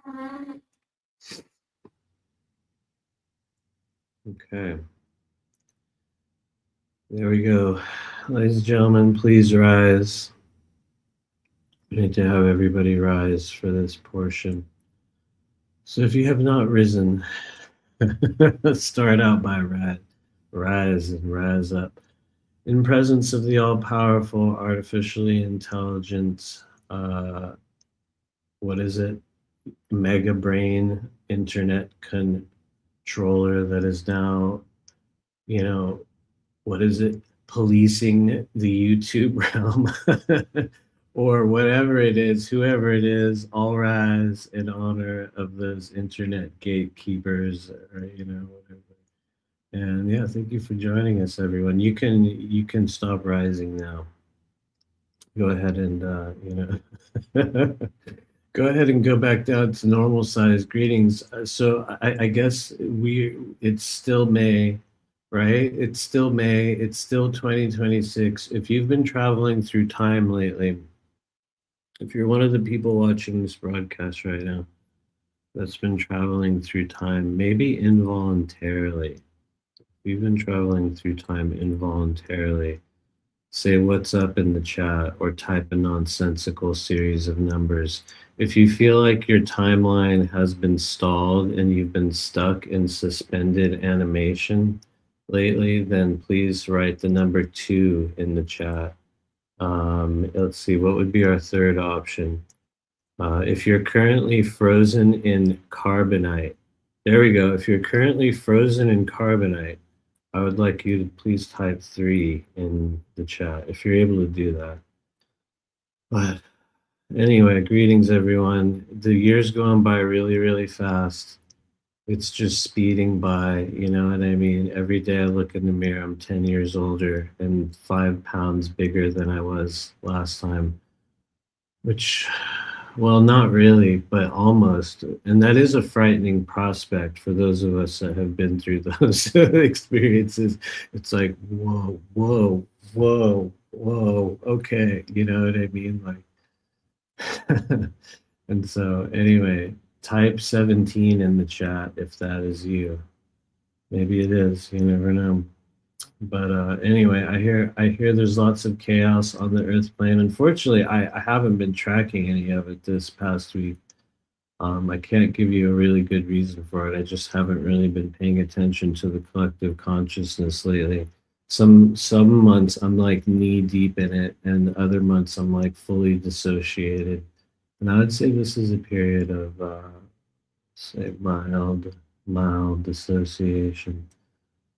Okay. There we go. Ladies and gentlemen, please rise. I need to have everybody rise for this portion. So if you have not risen, let's start out by rise and rise up. In presence of the all-powerful, artificially intelligent, what is it? Mega brain internet controller that is now, you know, what is it? Policing the YouTube realm or whatever it is, whoever it is, all rise in honor of those internet gatekeepers or whatever. And yeah, thank you for joining us, everyone. You can stop rising now. Go ahead and go ahead and go back down to normal size. Greetings. So I guess it's still May, right? It's still May. It's still 2026. If you've been traveling through time lately, if you're one of the people watching this broadcast right now that's been traveling through time, maybe involuntarily, if you've been traveling through time involuntarily, say what's up in the chat or type a nonsensical series of numbers. If you feel like your timeline has been stalled and you've been stuck in suspended animation lately, then please write the number 2 in the chat. Let's see, what would be our third option? If you're currently frozen in carbonite, there we go. If you're currently frozen in carbonite, I would like you to please type 3 in the chat if you're able to do that. But anyway, greetings everyone. The year's going by really, really fast. It's just speeding by, you know what I mean? Every day I look in the mirror, I'm 10 years older and 5 pounds bigger than I was last time, which, well, not really, but almost. And that is a frightening prospect for those of us that have been through those experiences. It's like, whoa, whoa, whoa, whoa. Okay. You know what I mean? Like, and so anyway, type 17 in the chat if that is you. Maybe it is. You never know. But anyway, I hear there's lots of chaos on the Earth plane. Unfortunately, I haven't been tracking any of it this past week. I can't give you a really good reason for it. I just haven't really been paying attention to the collective consciousness lately. Some months I'm like knee deep in it, and other months I'm like fully dissociated. And I would say this is a period of say mild dissociation.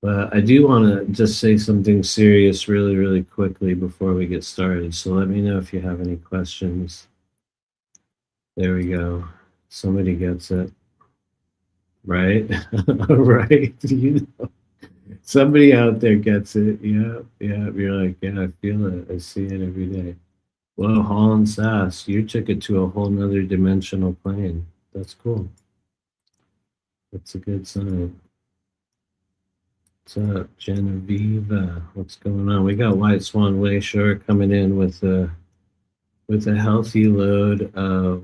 But I do want to just say something serious really, really quickly before we get started. So let me know if you have any questions. There we go. Somebody gets it. Right? Right? You know, somebody out there gets it. Yeah, yeah. You're like, yeah, I feel it. I see it every day. Whoa, Holland Sass, you took it to a whole nother dimensional plane. That's cool. That's a good sign. What's up, Genevieve? What's going on? We got White Swan Wayshore coming in with a healthy load of,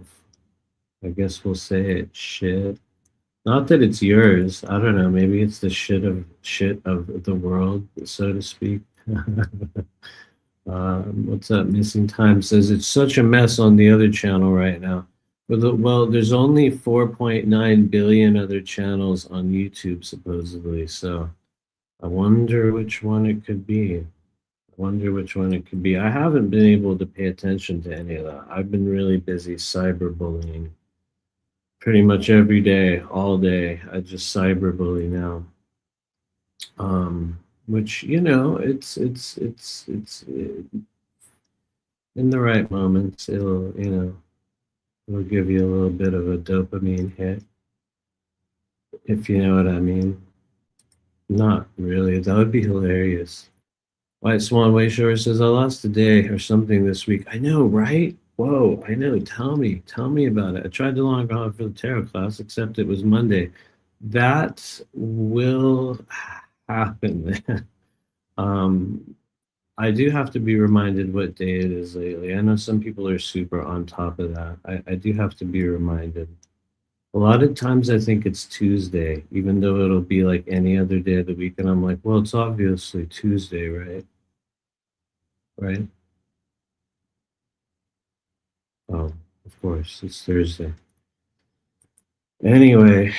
I guess we'll say it, shit. Not that it's yours. I don't know. Maybe it's the shit of the world, so to speak. What's up? Missing Time says it's such a mess on the other channel right now. Well, there's only 4.9 billion other channels on YouTube supposedly, so I wonder which one it could be. I haven't been able to pay attention to any of that. I've been really busy cyberbullying. Pretty much every day, all day, I just cyberbully now. Which, it's in the right moments, it'll give you a little bit of a dopamine hit, if you know what I mean. Not really. That would be hilarious. White Swan Wayshore says, I lost a day or something this week. I know, right? Whoa, I know. Tell me about it. I tried to log on for the tarot class, except it was Monday. That will happen. I do have to be reminded what day it is lately. I know some people are super on top of that. I do have to be reminded. A lot of times I think it's Tuesday, even though it'll be like any other day of the week, and I'm like, well, it's obviously Tuesday, right? Right? Oh, of course, it's Thursday. Anyway,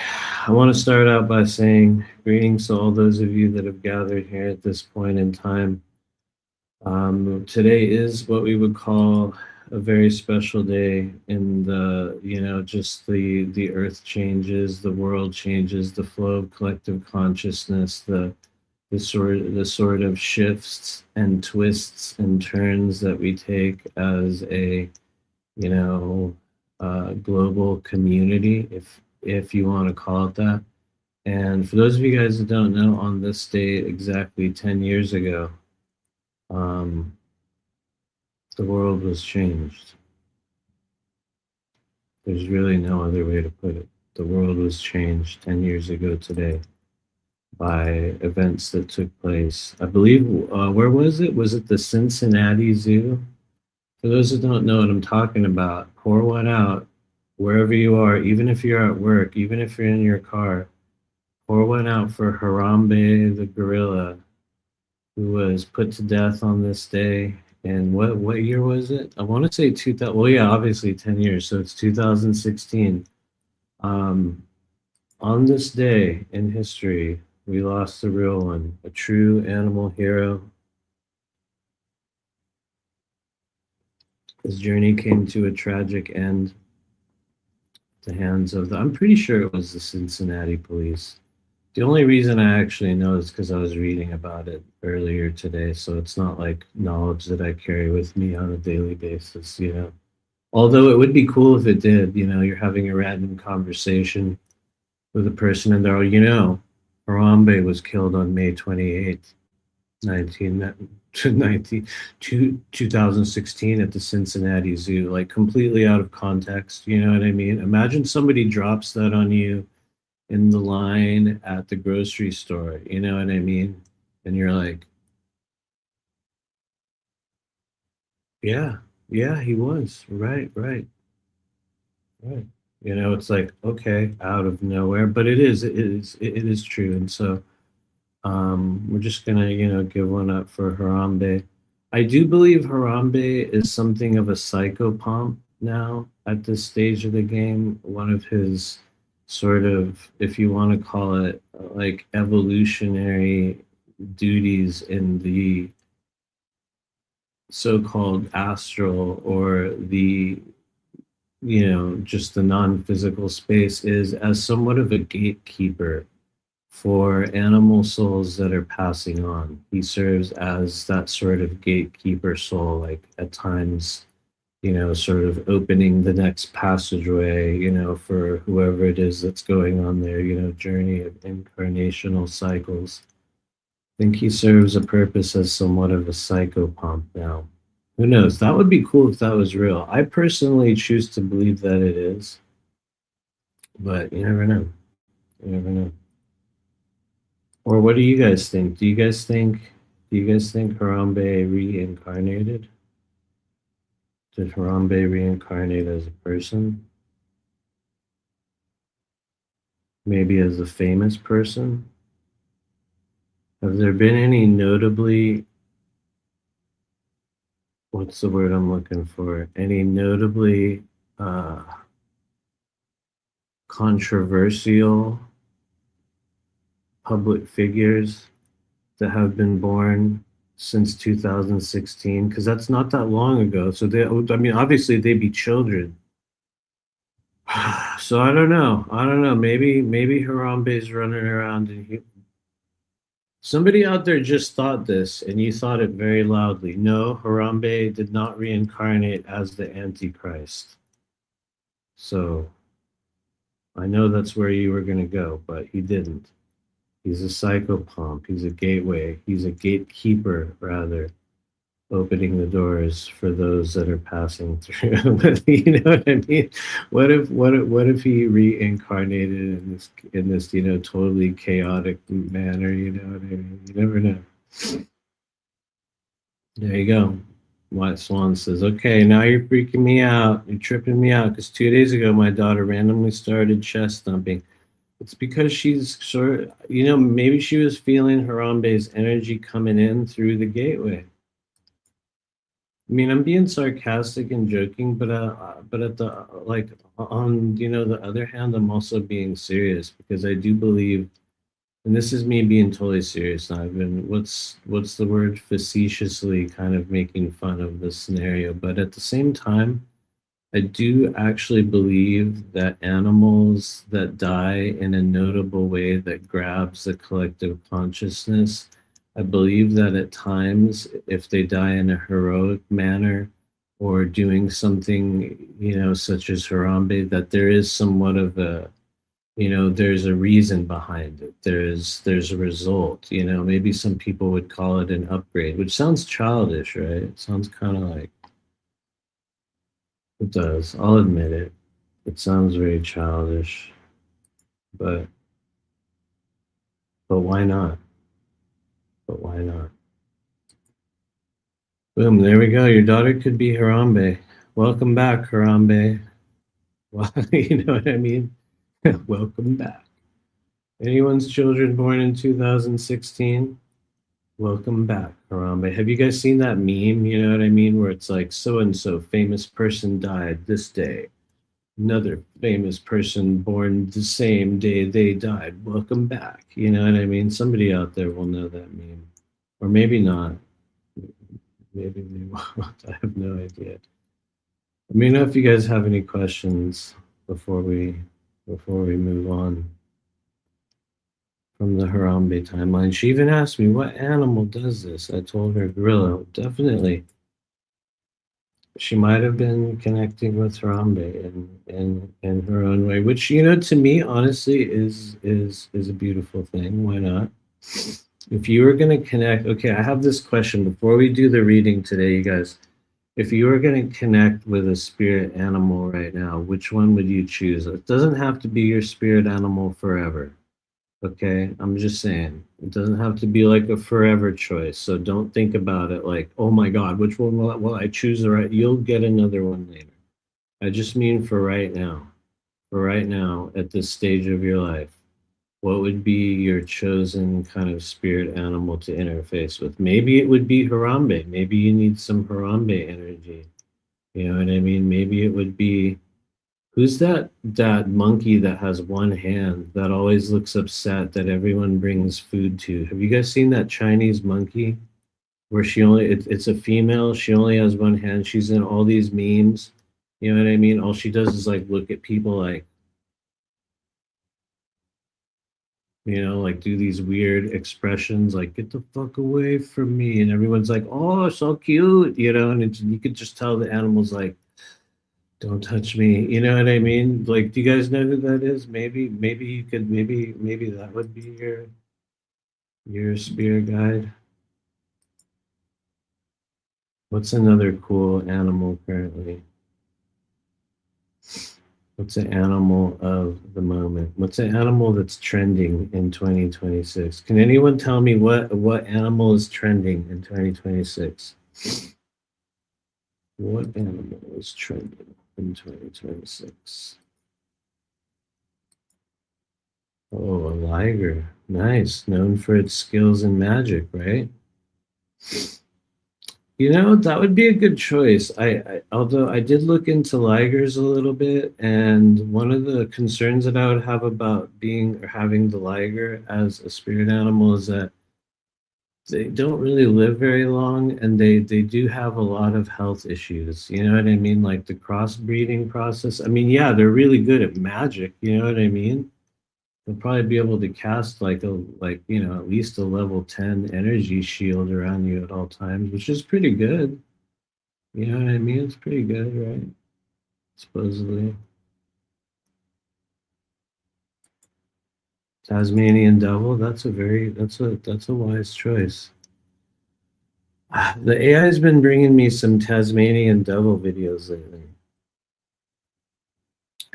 I want to start out by saying greetings to all those of you that have gathered here at this point in time. Today is what we would call a very special day in the, just the earth changes, the world changes, the flow of collective consciousness, the sort of shifts and twists and turns that we take as a, you know, global community, if you want to call it that. And for those of you guys that don't know, on this date exactly 10 years ago, um, the world was changed. There's really no other way to put it. The world was changed 10 years ago today by events that took place. I believe, where was it? Was it the Cincinnati Zoo? For those that don't know what I'm talking about, pour one out wherever you are, even if you're at work, even if you're in your car, pour one out for Harambe the gorilla, who was put to death on this day. And what year was it? I want to say 2000. Well, yeah, obviously 10 years, so it's 2016. Um, on this day in history, we lost a real one, a true animal hero. His journey came to a tragic end at the hands of I'm pretty sure it was the Cincinnati police. The only reason I actually know is because I was reading about it earlier today, so it's not like knowledge that I carry with me on a daily basis. Although it would be cool if it did, you're having a random conversation with a person and they're, Harambe was killed on May 28th, 2016 at the Cincinnati Zoo, like completely out of context. You know what I mean? Imagine somebody drops that on you in the line at the grocery store, you know what I mean? And you're like, yeah, yeah, he was. Right, right, right. It's like, okay, out of nowhere, but it is true. And so we're just gonna, give one up for Harambe. I do believe Harambe is something of a psychopomp now at this stage of the game. One of his sort of, if you want to call it, like evolutionary duties in the so-called astral or just the non-physical space is as somewhat of a gatekeeper for animal souls that are passing on. He serves as that sort of gatekeeper soul, like at times, sort of opening the next passageway, for whoever it is that's going on their, journey of incarnational cycles. I think he serves a purpose as somewhat of a psychopomp now. Who knows? That would be cool if that was real. I personally choose to believe that it is, but you never know. You never know. Or what do you guys think? Do you guys think Harambe reincarnated? Did Harambe reincarnate as a person? Maybe as a famous person? Have there been any notably, what's the word I'm looking for? Any notably controversial public figures that have been born since 2016? Because that's not that long ago. So I mean, obviously they'd be children. So I don't know. I don't know. Maybe Harambe's running around and somebody out there just thought this and you thought it very loudly. No, Harambe did not reincarnate as the Antichrist. So I know that's where you were going to go, but he didn't. He's a psychopomp. He's a gateway. He's a gatekeeper, rather, opening the doors for those that are passing through. You know what I mean? What if he reincarnated in this totally chaotic manner? You know what I mean? You never know. There you go. White Swan says, okay, now you're freaking me out. You're tripping me out because 2 days ago my daughter randomly started chest thumping. It's because she's sort of, maybe she was feeling Harambe's energy coming in through the gateway. I mean, I'm being sarcastic and joking, but at the like on the other hand, I'm also being serious because I do believe, and this is me being totally serious. Now, I've been what's the word, facetiously kind of making fun of this scenario, but at the same time, I do actually believe that animals that die in a notable way that grabs the collective consciousness, I believe that at times, if they die in a heroic manner or doing something, such as Harambe, that there is somewhat of a, there's a reason behind it. There's a result. Maybe some people would call it an upgrade, which sounds childish, right? It sounds kind of like it does. I'll admit it. It sounds very childish, but why not? But why not? Boom, there we go. Your daughter could be Harambe. Welcome back, Harambe. Well, you know what I mean? Welcome back. Anyone's children born in 2016? Welcome back, Harambe. Have you guys seen that meme? You know what I mean? Where it's like so and so famous person died this day. Another famous person born the same day they died. Welcome back. You know what I mean? Somebody out there will know that meme. Or maybe not. Maybe they won't. I have no idea. Let me know if you guys have any questions before we move on from the Harambe timeline. She even asked me, what animal does this? I told her gorilla. Definitely. She might have been connecting with Harambe in her own way, which to me honestly is a beautiful thing. Why not? If you were going to connect, okay, I have this question before we do the reading today, you guys. If you were going to connect with a spirit animal right now, which one would you choose? It doesn't have to be your spirit animal forever. Okay, I'm just saying it doesn't have to be like a forever choice. So don't think about it like, oh my God, which one will I choose the right? You'll get another one later. I just mean for right now. For right now, at this stage of your life, what would be your chosen kind of spirit animal to interface with? Maybe it would be Harambe. Maybe you need some Harambe energy. You know what I mean? Maybe it would be, who's that monkey that has one hand that always looks upset that everyone brings food to? Have you guys seen that Chinese monkey where it's a female, she only has one hand, she's in all these memes. You know what I mean? All she does is like look at people like, like do these weird expressions like get the fuck away from me, and everyone's like, oh, so cute, and you could just tell the animal's like, don't touch me. You know what I mean? Like, do you guys know who that is? Maybe you could, maybe that would be your spirit guide. What's another cool animal currently? What's an animal of the moment? What's an animal that's trending in 2026? Can anyone tell me what animal is trending in 2026? What animal is trending in 2026? Oh, a liger. Nice. Known for its skills in magic, right? That would be a good choice. Although I did look into ligers a little bit, and one of the concerns that I would have about being or having the liger as a spirit animal is that they don't really live very long, and they do have a lot of health issues. You know what I mean? Like the crossbreeding process. I mean, yeah, they're really good at magic. You know what I mean? They'll probably be able to cast at least a level 10 energy shield around you at all times, which is pretty good. You know what I mean? It's pretty good, right? Supposedly. Tasmanian devil, that's a wise choice. The AI has been bringing me some Tasmanian devil videos lately.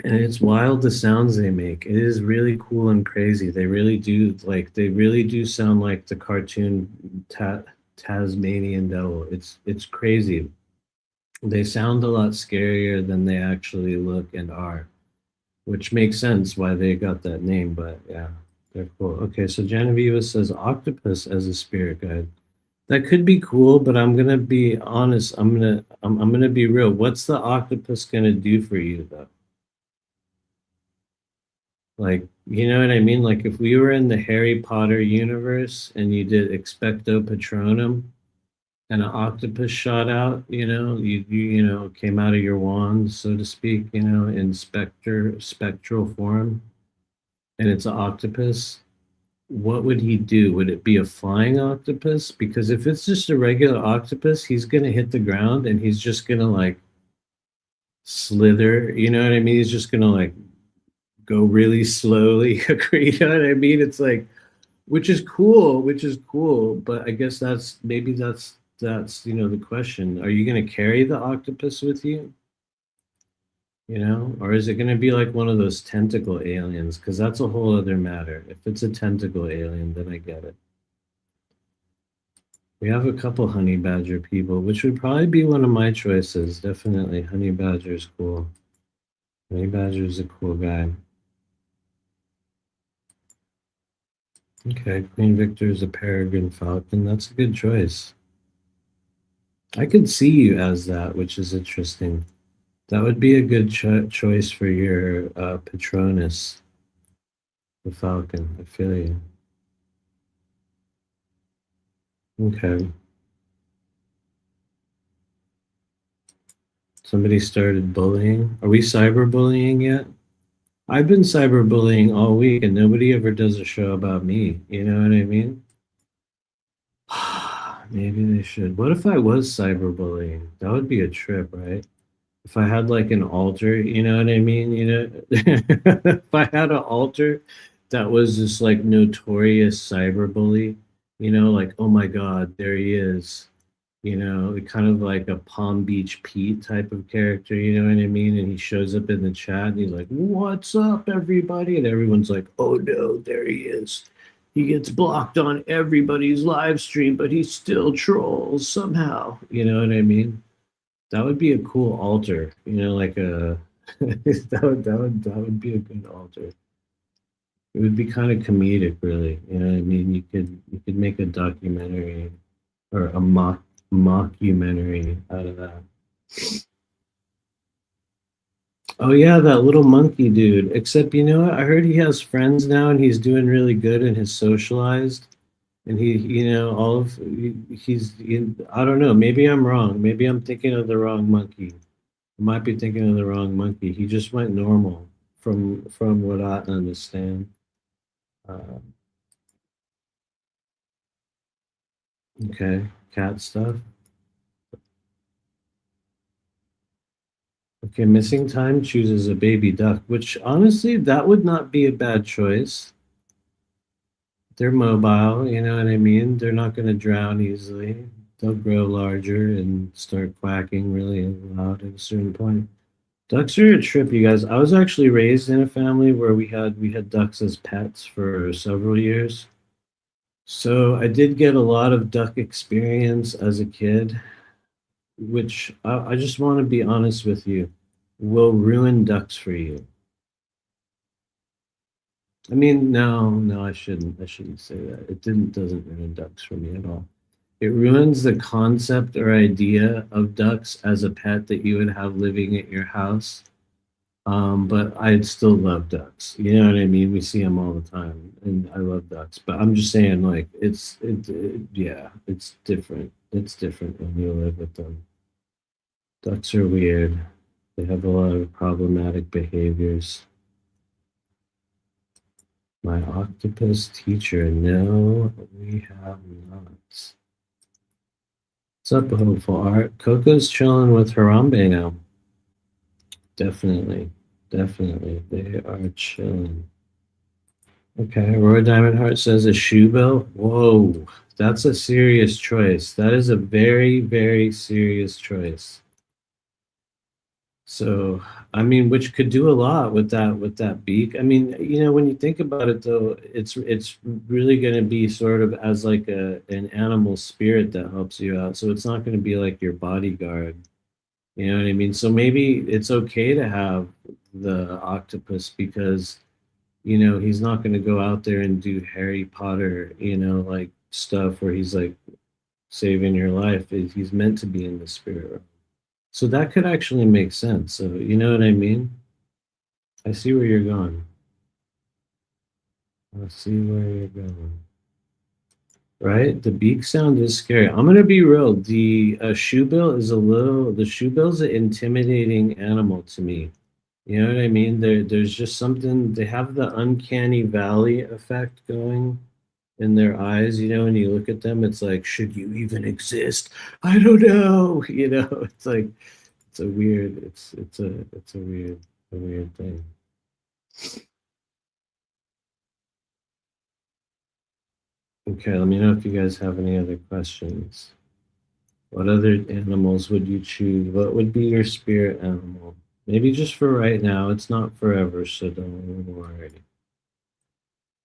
And it's wild the sounds they make. It is really cool and crazy. They really do sound like the cartoon Tasmanian devil. It's crazy. They sound a lot scarier than they actually look and are, which makes sense why they got that name. But yeah, they're cool. Okay, so Genevieve says octopus as a spirit guide. That could be cool, but I'm gonna be honest. I'm gonna be real. What's the octopus gonna do for you though? Like, you know what I mean? Like if we were in the Harry Potter universe and you did expecto patronum and an octopus shot out, you came out of your wand, so to speak, in spectral form, and it's an octopus. What would he do? Would it be a flying octopus? Because if it's just a regular octopus, he's gonna hit the ground and he's just gonna like slither. You know what I mean? He's just gonna like go really slowly. You know what I mean? It's like, which is cool. But I guess that's the question. Are you gonna carry the octopus with you? Or is it going to be like one of those tentacle aliens? Because that's a whole other matter. If it's a tentacle alien, then I get it. We have a couple honey badger people, which would probably be one of my choices. Definitely, honey badger is cool. Honey badger is a cool guy. Okay, Queen Victor is a peregrine falcon. That's a good choice. I could see you as that, which is interesting. That would be a good choice for your Patronus, the falcon. I feel you. Okay. Somebody started bullying. Are we cyberbullying yet? I've been cyberbullying all week and nobody ever does a show about me. You know what I mean? Maybe they should. What if I was cyberbullying? That would be a trip, right? If I had like an altar, you know what I mean? If I had an altar that was this like notorious cyberbully, like, oh my God, there he is. Kind of like a Palm Beach Pete type of character, you know what I mean? And he shows up in the chat and he's like, "What's up, everybody?" And everyone's like, "Oh no, there he is. He gets blocked on everybody's live stream, but he still trolls somehow." You know what I mean? That would be a cool altar, like a that would be a good altar. It would be kind of comedic, really. You know what I mean? You could make a documentary or a mockumentary out of that. Oh yeah, that little monkey dude. Except you know what? I heard he has friends now and he's doing really good and he's socialized. And all of I don't know. Maybe I'm wrong. Maybe I'm thinking of the wrong monkey. I might be thinking of the wrong monkey. He just went normal from what I understand. Uh, okay, cat stuff. Okay, missing time chooses a baby duck, which honestly, that would not be a bad choice. They're mobile, you know what I mean? They're not going to drown easily. They'll grow larger and start quacking really loud at a certain point. Ducks are a trip, you guys. I was actually raised in a family where we had ducks as pets for several years. So I did get a lot of duck experience as a kid, which I just want to be honest with you, will ruin ducks for you. I mean, no, I shouldn't. I shouldn't say that. Doesn't ruin ducks for me at all. It ruins the concept or idea of ducks as a pet that you would have living at your house. But I'd still love ducks. You know what I mean? We see them all the time, and I love ducks. But I'm just saying, like, yeah, it's different. It's different when you live with them. Ducks are weird. They have a lot of problematic behaviors. My octopus teacher. No, we have not. What's up, hopeful art? Coco's chilling with Harambe now. Definitely. Definitely. They are chilling. Okay, Roy Diamond Heart says a shoe bill. Whoa, that's a serious choice. That is a very, very serious choice. So, I mean, which could do a lot with that beak. I mean, when you think about it, though, it's really going to be sort of as like an animal spirit that helps you out. So it's not going to be like your bodyguard. You know what I mean? So maybe it's okay to have the octopus because, he's not going to go out there and do Harry Potter, like stuff where he's like saving your life. He's meant to be in the spirit realm. So that could actually make sense. So, you know what I mean? I see where you're going. I see where you're going. Right? The beak sound is scary. I'm gonna be real. The shoe bill's an intimidating animal to me. You know what I mean? There's just something. They have the uncanny valley effect going in their eyes. When you look at them, it's like, should you even exist? I don't know. It's like it's a weird. It's a weird thing. Okay, let me know if you guys have any other questions. What other animals would you choose? What would be your spirit animal? Maybe just for right now. It's not forever, so don't worry.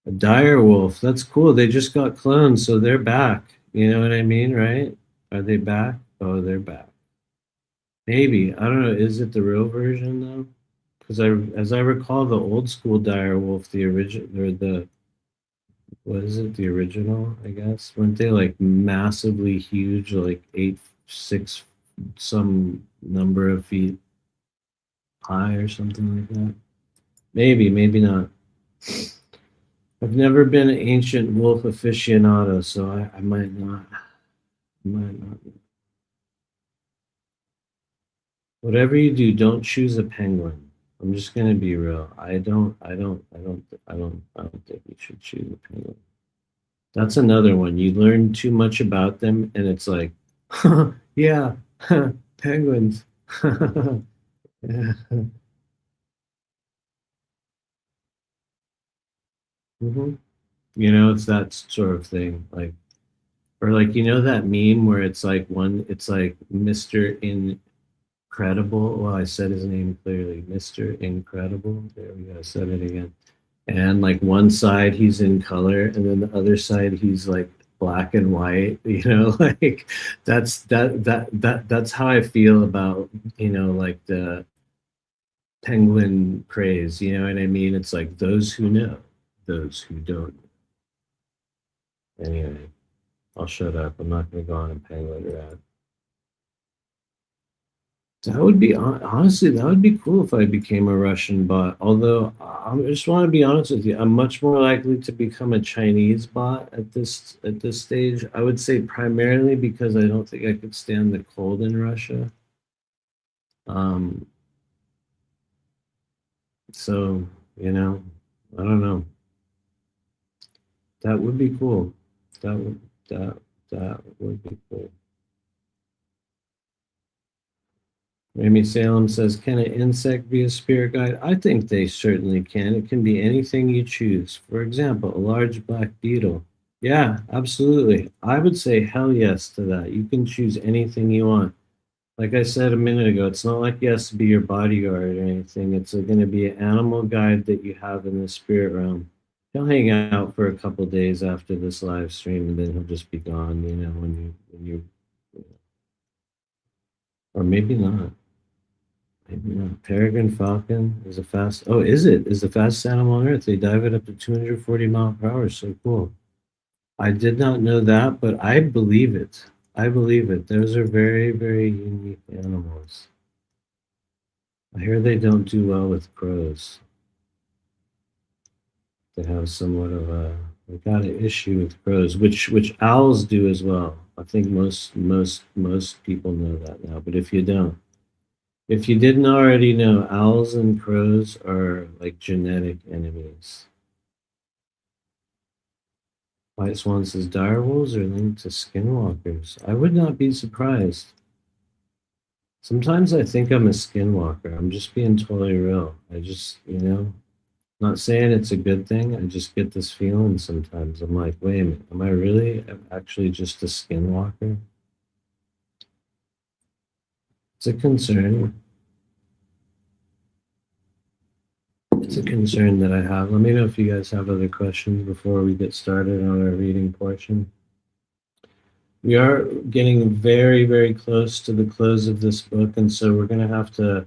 A dire wolf. That's cool. They just got cloned, so they're back. You know what I mean, right? Are they back? Oh, they're back. Maybe. I don't know. Is it the real version though? Because as I recall, the old school dire wolf, the original, or the what is it? The original, I guess. Weren't they like massively huge, like 8, 6, some number of feet high or something like that? Maybe, maybe not. I've never been an ancient wolf aficionado, so I might not. I might not. Whatever you do, don't choose a penguin. I'm just gonna be real. I don't think you should choose a penguin. That's another one. You learn too much about them, and it's like, yeah, penguins. Yeah. hmm it's that sort of thing. Like, or like, that meme where it's like Mr. Incredible. Well, I said his name clearly, Mr. Incredible. There we go. I said it again. And like one side he's in color, and then the other side he's like black and white. Like that's how I feel about like the penguin craze. You know what I mean? It's like those who know, those who don't. Anyway, I'll shut up. I'm not going to go on a penguin rant. That would be honestly, that would be cool if I became a Russian bot. Although I just want to be honest with you, I'm much more likely to become a Chinese bot at this stage. I would say primarily because I don't think I could stand the cold in Russia. Um, so I don't know. That would be cool. That would that that would be cool. Amy Salem says, can an insect be a spirit guide? I think they certainly can. It can be anything you choose. For example, a large black beetle. Yeah, absolutely. I would say hell yes to that. You can choose anything you want. Like I said a minute ago, it's not like he has to be your bodyguard or anything. It's going to be an animal guide that you have in the spirit realm. He'll hang out for a couple days after this live stream, and then he'll just be gone. Or maybe not. Maybe not. Peregrine falcon is a fast. Oh, is it? Is the fastest animal on Earth? They dive it up to 240 mile per hour. So cool. I did not know that, but I believe it. I believe it. Those are very, very unique animals. I hear they don't do well with crows. They have somewhat of a they got an issue with crows, which owls do as well. I think most people know that now. But if you didn't already know, owls and crows are like genetic enemies. White Swan says direwolves are linked to skinwalkers. I would not be surprised. Sometimes I think I'm a skinwalker. I'm just being totally real. I just, not saying it's a good thing. I just get this feeling sometimes. I'm like, wait a minute, am I really actually just a skinwalker? It's a concern. It's a concern that I have. Let me know if you guys have other questions before we get started on our reading portion. we are getting very, very close to the close of this book, and so we're going to have to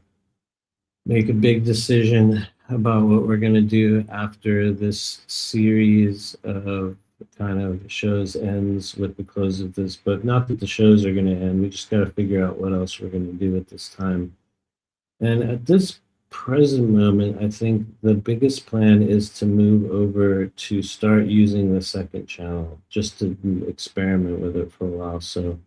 make a big decision about what we're going to do after this series of kind of shows ends with the close of this book. Not that the shows are going to end, we just got to figure out what else we're going to do at this time. And at this present moment, I think the biggest plan is to move over to start using the second channel just to experiment with it for a while. So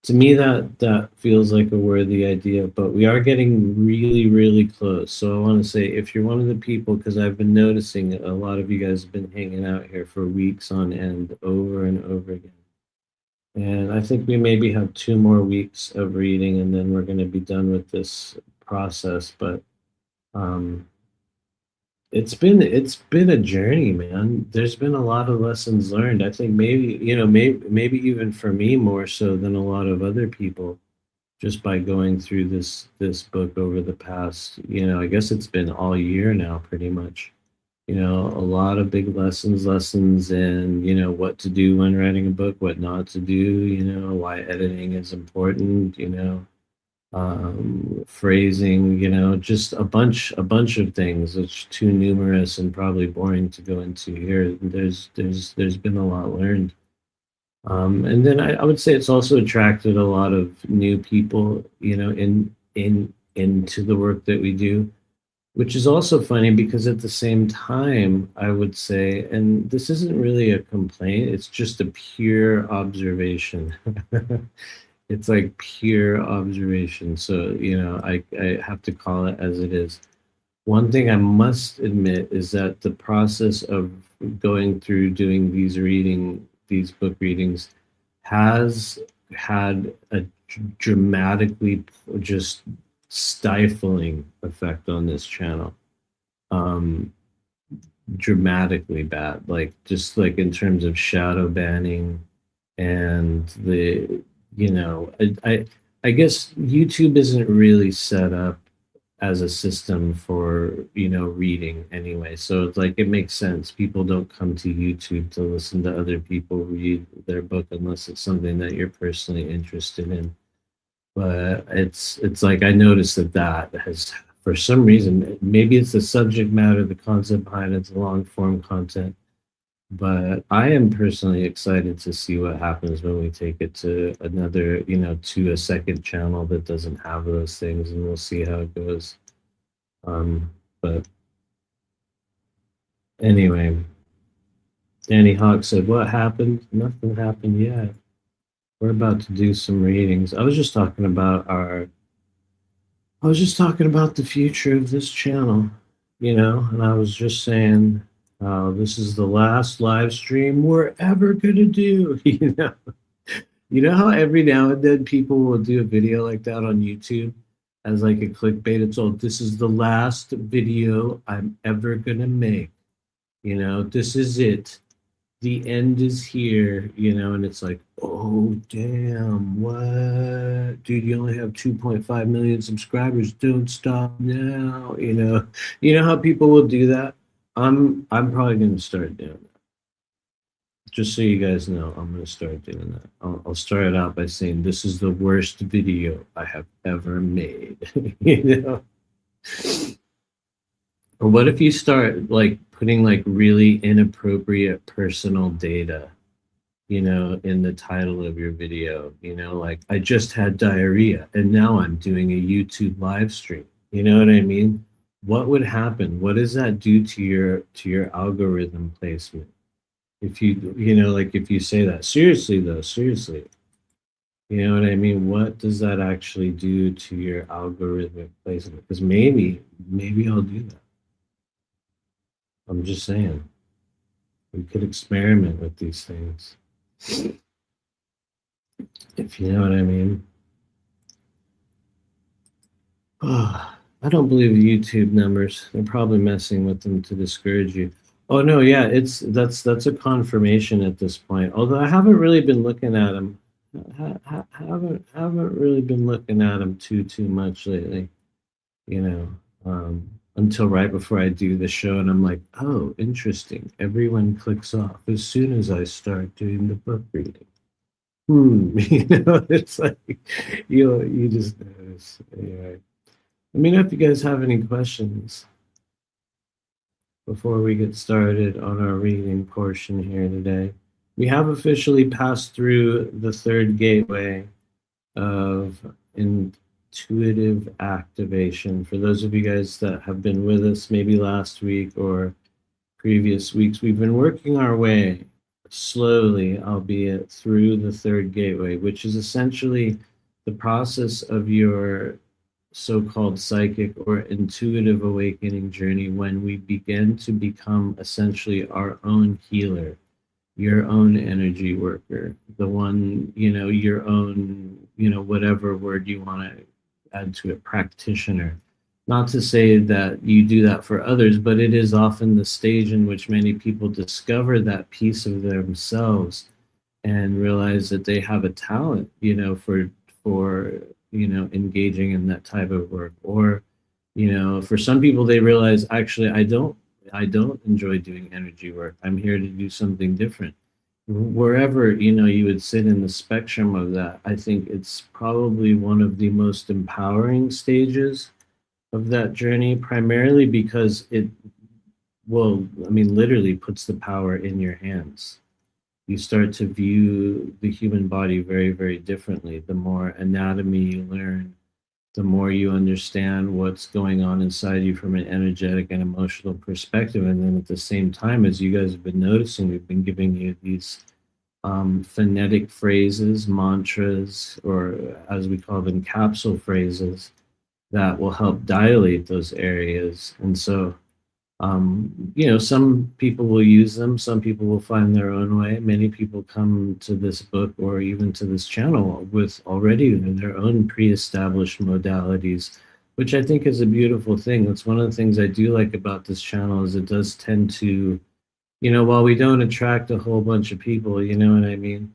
to me, that feels like a worthy idea, but we are getting really, really close. So I want to say, if you're one of the people, because I've been noticing a lot of you guys have been hanging out here for weeks on end, over and over again. And I think we maybe have 2 more weeks of reading, and then we're going to be done with this process. But um, it's been a journey, man. There's been a lot of lessons learned. I think maybe, maybe even for me more so than a lot of other people, just by going through this book over the past, I guess it's been all year now, pretty much. A lot of big lessons in, what to do when writing a book, what not to do, why editing is important, phrasing, just a bunch of things. It's too numerous and probably boring to go into here. There's been a lot learned. And then I would say it's also attracted a lot of new people, into the work that we do, which is also funny because at the same time, I would say, and this isn't really a complaint, it's just a pure observation. It's like pure observation. So, I have to call it as it is. One thing I must admit is that the process of going through doing these book readings has had a dramatically just stifling effect on this channel. Um, Dramatically bad, like just like in terms of shadow banning and I guess YouTube isn't really set up as a system for reading anyway, so it's like it makes sense people don't come to YouTube to listen to other people read their book unless it's something that you're personally interested in. But it's like I noticed that has, for some reason, maybe it's the subject matter, the concept behind it's long form content, but I am personally excited to see what happens when we take it to another, to a second channel that doesn't have those things, and we'll see how it goes. But anyway, Danny Hawk said, "What happened? Nothing happened yet. We're about to do some readings." I was just talking about the future of this channel, and I was just saying, this is the last live stream we're ever gonna do. How every now and then people will do a video like that on YouTube as like a clickbait. It's all, this is the last video I'm ever gonna make. This is it. The end is here, and it's like, oh damn, what? Dude, you only have 2.5 million subscribers. Don't stop now. How people will do that? I'm probably gonna start doing that. Just so you guys know, I'm gonna start doing that. I'll start it out by saying this is the worst video I have ever made. Or what if you start like putting like really inappropriate personal data, in the title of your video, like I just had diarrhea and now I'm doing a YouTube live stream. You know what I mean? What would happen? What does that do to your algorithm placement? If like if you say that, seriously though, seriously, you know what I mean? What does that actually do to your algorithmic placement? Because maybe I'll do that. I'm just saying, we could experiment with these things, if you know what I mean. Oh, I don't believe the YouTube numbers. They're probably messing with them to discourage you. Oh no, yeah, that's a confirmation at this point. Although I haven't really been looking at them. Haven't really been looking at them too much lately. Until right before I do the show, and I'm like, oh, interesting. Everyone clicks off as soon as I start doing the book reading. It's like you just notice. Anyway, let me know if you guys have any questions before we get started on our reading portion here today. We have officially passed through the third gateway of intuitive activation. For those of you guys that have been with us maybe last week or previous weeks, we've been working our way slowly, albeit through the third gateway, which is essentially the process of your so-called psychic or intuitive awakening journey when we begin to become essentially our own healer, your own energy worker, the one, your own, whatever word you want to add to it, practitioner. Not to say that you do that for others, but it is often the stage in which many people discover that piece of themselves and realize that they have a talent, for engaging in that type of work. Or, for some people, they realize actually I don't enjoy doing energy work. I'm here to do something different. Wherever you would sit in the spectrum of that, I think it's probably one of the most empowering stages of that journey, primarily because it, well, I mean, literally puts the power in your hands. You start to view the human body very, very differently. The more anatomy you learn, the more you understand what's going on inside you from an energetic and emotional perspective. And then at the same time, as you guys have been noticing, we've been giving you these phonetic phrases, mantras, or as we call them, capsule phrases that will help dilate those areas. And so, some people will use them, some people will find their own way. Many people come to this book or even to this channel with already their own pre-established modalities, which I think is a beautiful thing. That's one of the things I do like about this channel is it does tend to, while we don't attract a whole bunch of people, you know what I mean?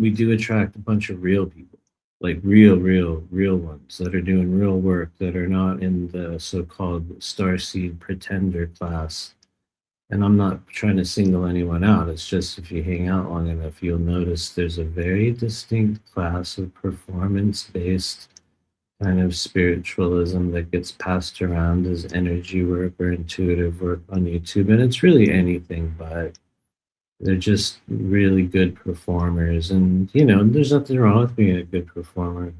We do attract a bunch of real people, like real ones that are doing real work, that are not in the so-called starseed pretender class. And I'm not trying to single anyone out. It's just if you hang out long enough, you'll notice there's a very distinct class of performance-based kind of spiritualism that gets passed around as energy work or intuitive work on YouTube. And it's really anything, but they're just really good performers. And, there's nothing wrong with being a good performer.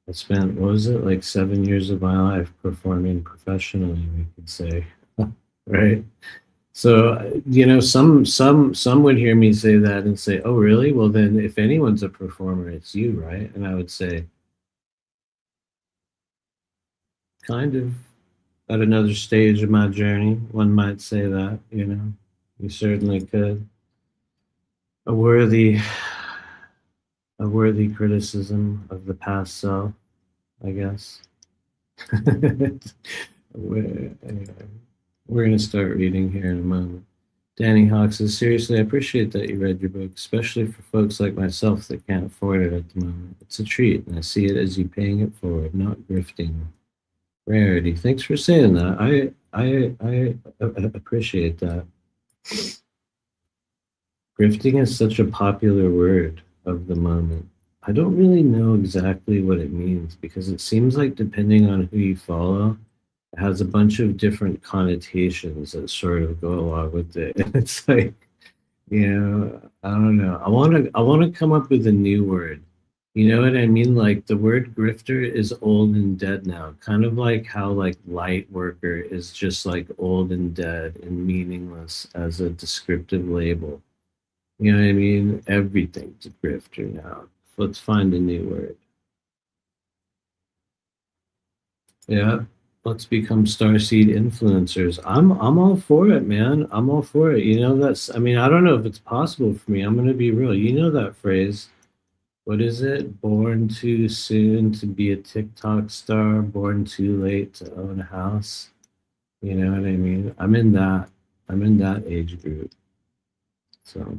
I spent, what was it, like 7 years of my life performing professionally, we could say, right? So, some would hear me say that and say, oh, really? Well, then if anyone's a performer, it's you, right? And I would say, kind of. At another stage of my journey, one might say that, you certainly could. A worthy, a worthy criticism of the past self, I guess. Anyway, we're going to start reading here in a moment. Danny Hawk says, seriously, I appreciate that you read your book, especially for folks like myself that can't afford it at the moment. It's a treat, and I see it as you paying it forward, not grifting. Rarity. Thanks for saying that. I appreciate that. Grifting is such a popular word of the moment. I don't really know exactly what it means because it seems like depending on who you follow, it has a bunch of different connotations that sort of go along with it. And it's like, I don't know. I want to come up with a new word. You know what I mean? Like the word grifter is old and dead now. Kind of like how like light worker is just like old and dead and meaningless as a descriptive label. You know what I mean? Everything's a grifter now. Let's find a new word. Yeah. Let's become starseed influencers. I'm all for it, man. I'm all for it. That's, I mean, I don't know if it's possible for me. I'm gonna be real. You know that phrase. What is it? Born too soon to be a TikTok star, born too late to own a house. You know what I mean? I'm in that age group. So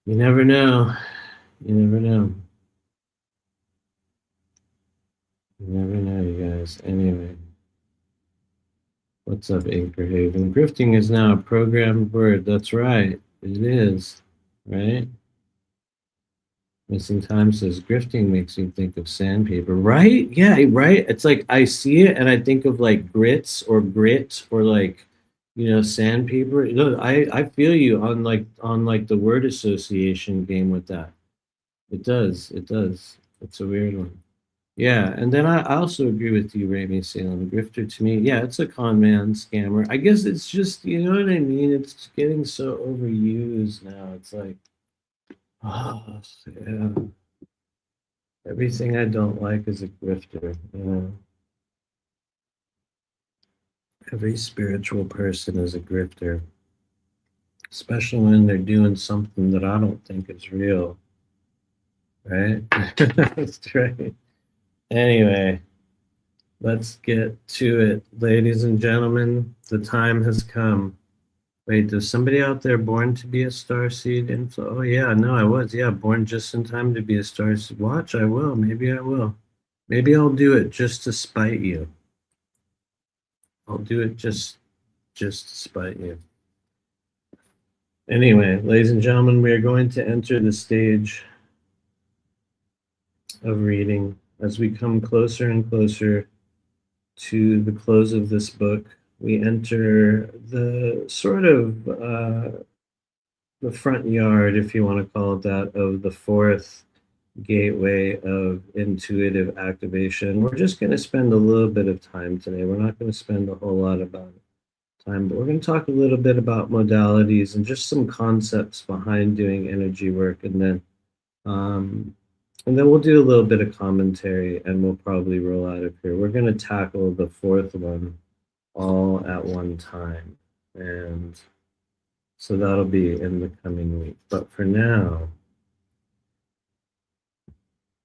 you never know. You never know. You never know, you guys. Anyway. What's up, Anchor Haven? Grifting is now a programmed word. That's right. It is. right? Missing time says grifting makes me think of sandpaper, right? Yeah, right. It's like I see it and I think of like grits or grit or like, sandpaper. Look, I feel you on like the word association game with that. It does. It does. It's a weird one. Yeah, and then I also agree with you, Raimi Salem. Grifter to me, yeah, it's a con man scammer. I guess it's just, you know what I mean? It's getting so overused now. It's like, oh, yeah. Everything I don't like is a grifter, you know. Every spiritual person is a grifter, especially when they're doing something that I don't think is real, right? That's right. Anyway, let's get to it, ladies and gentlemen. The time has come. Wait, there's somebody out there born to be a starseed inflow? Oh yeah, no, I was. Yeah, born just in time to be a starseed. Watch, I will. Maybe I will. Maybe I'll do it just to spite you. I'll do it just to spite you. Anyway, ladies and gentlemen, we are going to enter the stage of reading as we come closer and closer to the close of this book. We enter the sort of the front yard, if you want to call it that, of the fourth gateway of intuitive activation. We're just going to spend a little bit of time today. We're not going to spend a whole lot about time, but we're going to talk a little bit about modalities and just some concepts behind doing energy work, um, and then we'll do a little bit of commentary, and we'll probably roll out of here. We're going to tackle the fourth one all at one time, and so that'll be in the coming week. But for now,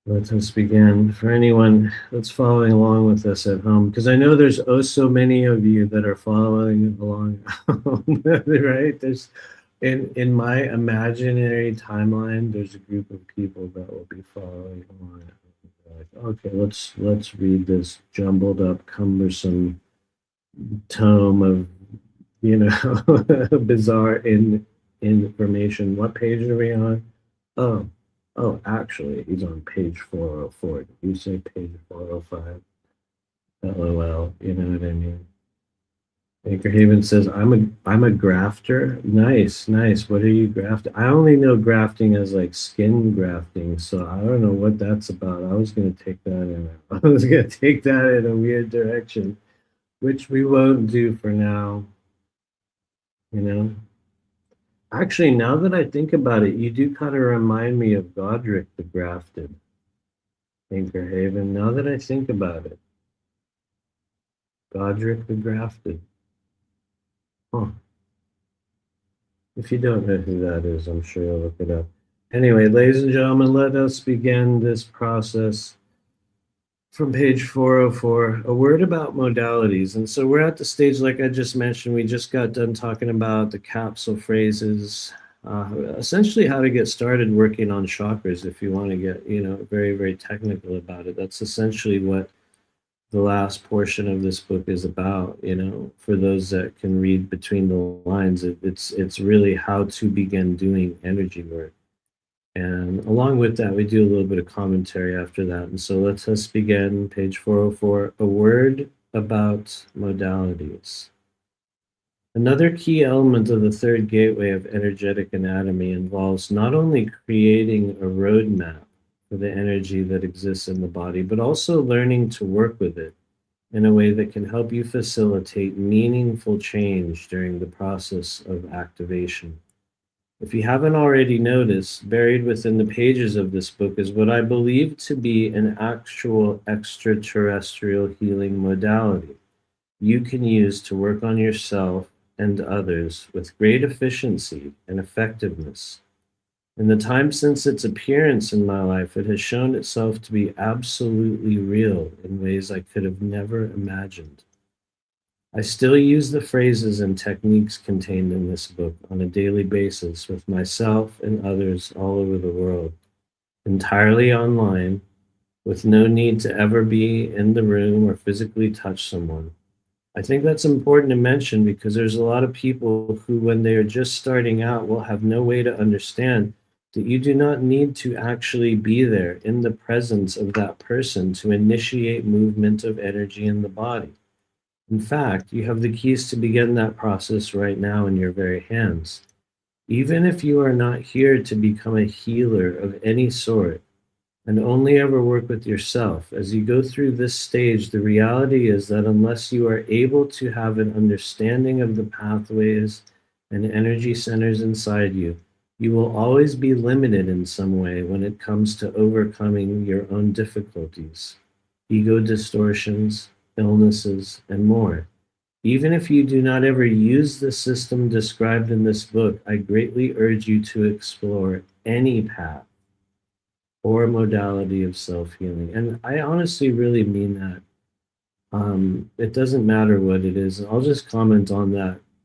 let us begin. For anyone that's following along with us at home, because I know there's oh so many of you that are following along, right? There's in my imaginary timeline, there's a group of people that will be following along. Like, okay, let's read this jumbled up, cumbersome tome of bizarre information. What page are we on? Oh, oh, actually, he's on page 404. Did you say page 405? LOL, you know what I mean? Anchor Haven says, I'm a grafter. Nice, nice. What are you grafting? I only know grafting as like skin grafting, so I don't know what that's about. I was gonna take that in I was gonna take that in a weird direction, which we won't do for now, you know. Actually, now that I think about it, you do kind of remind me of Godric the Grafted, Anchor Haven. Now that I think about it, Godric the Grafted. Huh. If you don't know who that is, I'm sure you'll look it up. Anyway, ladies and gentlemen, let us begin this process from page 404, a word about modalities. And so we're at the stage, like I just mentioned, we just got done talking about the capsule phrases, essentially how to get started working on chakras if you want to get, very, very technical about it. That's essentially what the last portion of this book is about, for those that can read between the lines. It's really how to begin doing energy work. And along with that, we do a little bit of commentary after that. And so let us begin, page 404, a word about modalities. Another key element of the third gateway of energetic anatomy involves not only creating a roadmap for the energy that exists in the body, but also learning to work with it in a way that can help you facilitate meaningful change during the process of activation. If you haven't already noticed, buried within the pages of this book is what I believe to be an actual extraterrestrial healing modality you can use to work on yourself and others with great efficiency and effectiveness. In the time since its appearance in my life, it has shown itself to be absolutely real in ways I could have never imagined. I still use the phrases and techniques contained in this book on a daily basis with myself and others all over the world, entirely online, with no need to ever be in the room or physically touch someone. I think that's important to mention because there's a lot of people who, when they are just starting out, will have no way to understand that you do not need to actually be there in the presence of that person to initiate movement of energy in the body. In fact, you have the keys to begin that process right now in your very hands. Even if you are not here to become a healer of any sort, and only ever work with yourself. As you go through this stage, the reality is that unless you are able to have an understanding of the pathways and energy centers inside you, you will always be limited in some way when it comes to overcoming your own difficulties, ego distortions, illnesses, and more. Even if you do not ever use the system described in this book, I greatly urge you to explore any path or modality of self-healing. And I honestly really mean that. It doesn't matter what it is. I'll just comment on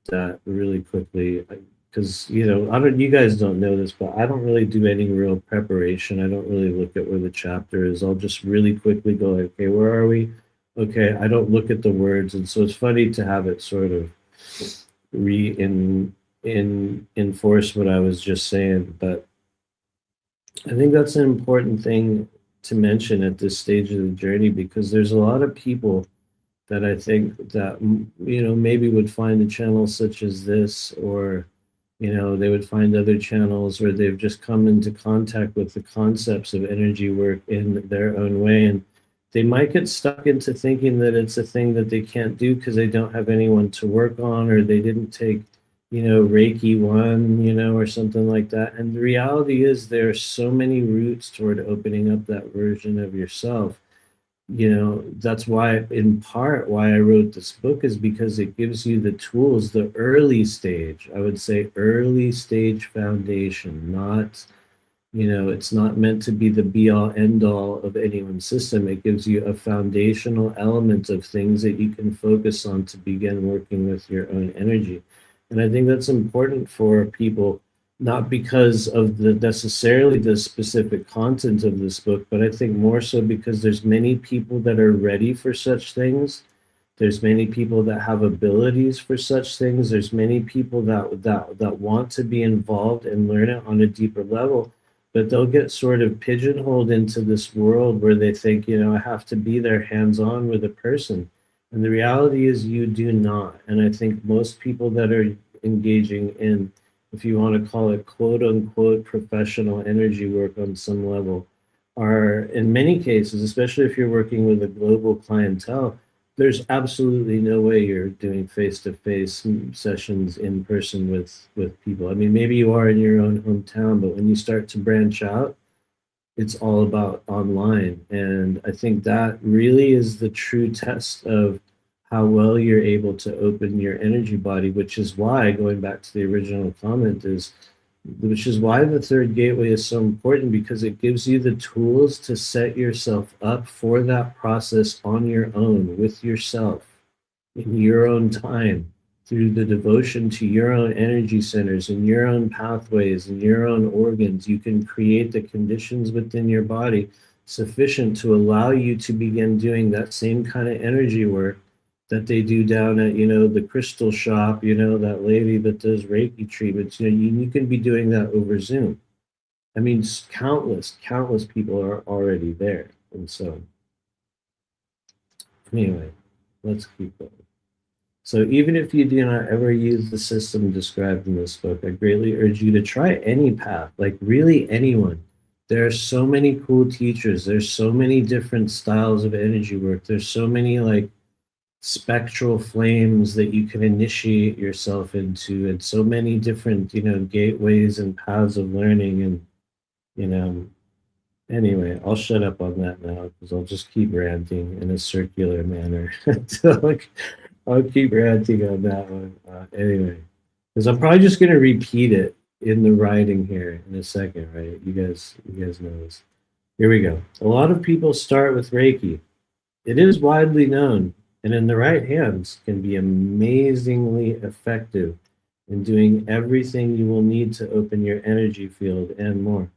that really quickly because I don't. You guys don't know this, but I don't really do any real preparation. I don't really look at where the chapter is. I'll just really quickly go, okay, where are we? Okay, I don't look at the words, and so it's funny to have it sort of re in enforce what I was just saying, but I think that's an important thing to mention at this stage of the journey because there's a lot of people that I think that maybe would find a channel such as this, or they would find other channels where they've just come into contact with the concepts of energy work in their own way, and they might get stuck into thinking that it's a thing that they can't do because they don't have anyone to work on, or they didn't take Reiki 1, or something like that. And the reality is there are so many routes toward opening up that version of yourself. That's why, in part, why I wrote this book is because it gives you the tools, the early stage, I would say early stage foundation, not, it's not meant to be the be all end all of anyone's system. It gives you a foundational element of things that you can focus on to begin working with your own energy. And I think that's important for people, not because of the necessarily the specific content of this book, but I think more so because there's many people that are ready for such things. There's many people that have abilities for such things. There's many people that want to be involved and learn it on a deeper level, but they'll get sort of pigeonholed into this world where they think, I have to be there hands-on with a person. And the reality is you do not. And I think most people that are engaging in, if you want to call it quote unquote professional energy work on some level, are in many cases, especially if you're working with a global clientele, there's absolutely no way you're doing face-to-face sessions in person with people. I mean, maybe you are in your own hometown, but when you start to branch out, it's all about online. And I think that really is the true test of how well you're able to open your energy body, which is why, going back to the original comment, which is why the third gateway is so important, because it gives you the tools to set yourself up for that process on your own, with yourself, in your own time, through the devotion to your own energy centers and your own pathways and your own organs. You can create the conditions within your body sufficient to allow you to begin doing that same kind of energy work that they do down at, the crystal shop, that lady that does Reiki treatments. You can be doing that over Zoom. I mean, countless people are already there. And so, anyway, let's keep going. So even if you do not ever use the system described in this book, I greatly urge you to try any path, like really anyone. There are so many cool teachers. There's so many different styles of energy work. There's so many like spectral flames that you can initiate yourself into, and so many different, gateways and paths of learning. And, anyway, I'll shut up on that now because I'll just keep ranting in a circular manner. So, I'll keep ranting on that one. Anyway, because I'm probably just going to repeat it in the writing here in a second, right? You guys know this. Here we go. A lot of people start with Reiki. It is widely known, and in the right hands can be amazingly effective in doing everything you will need to open your energy field and more.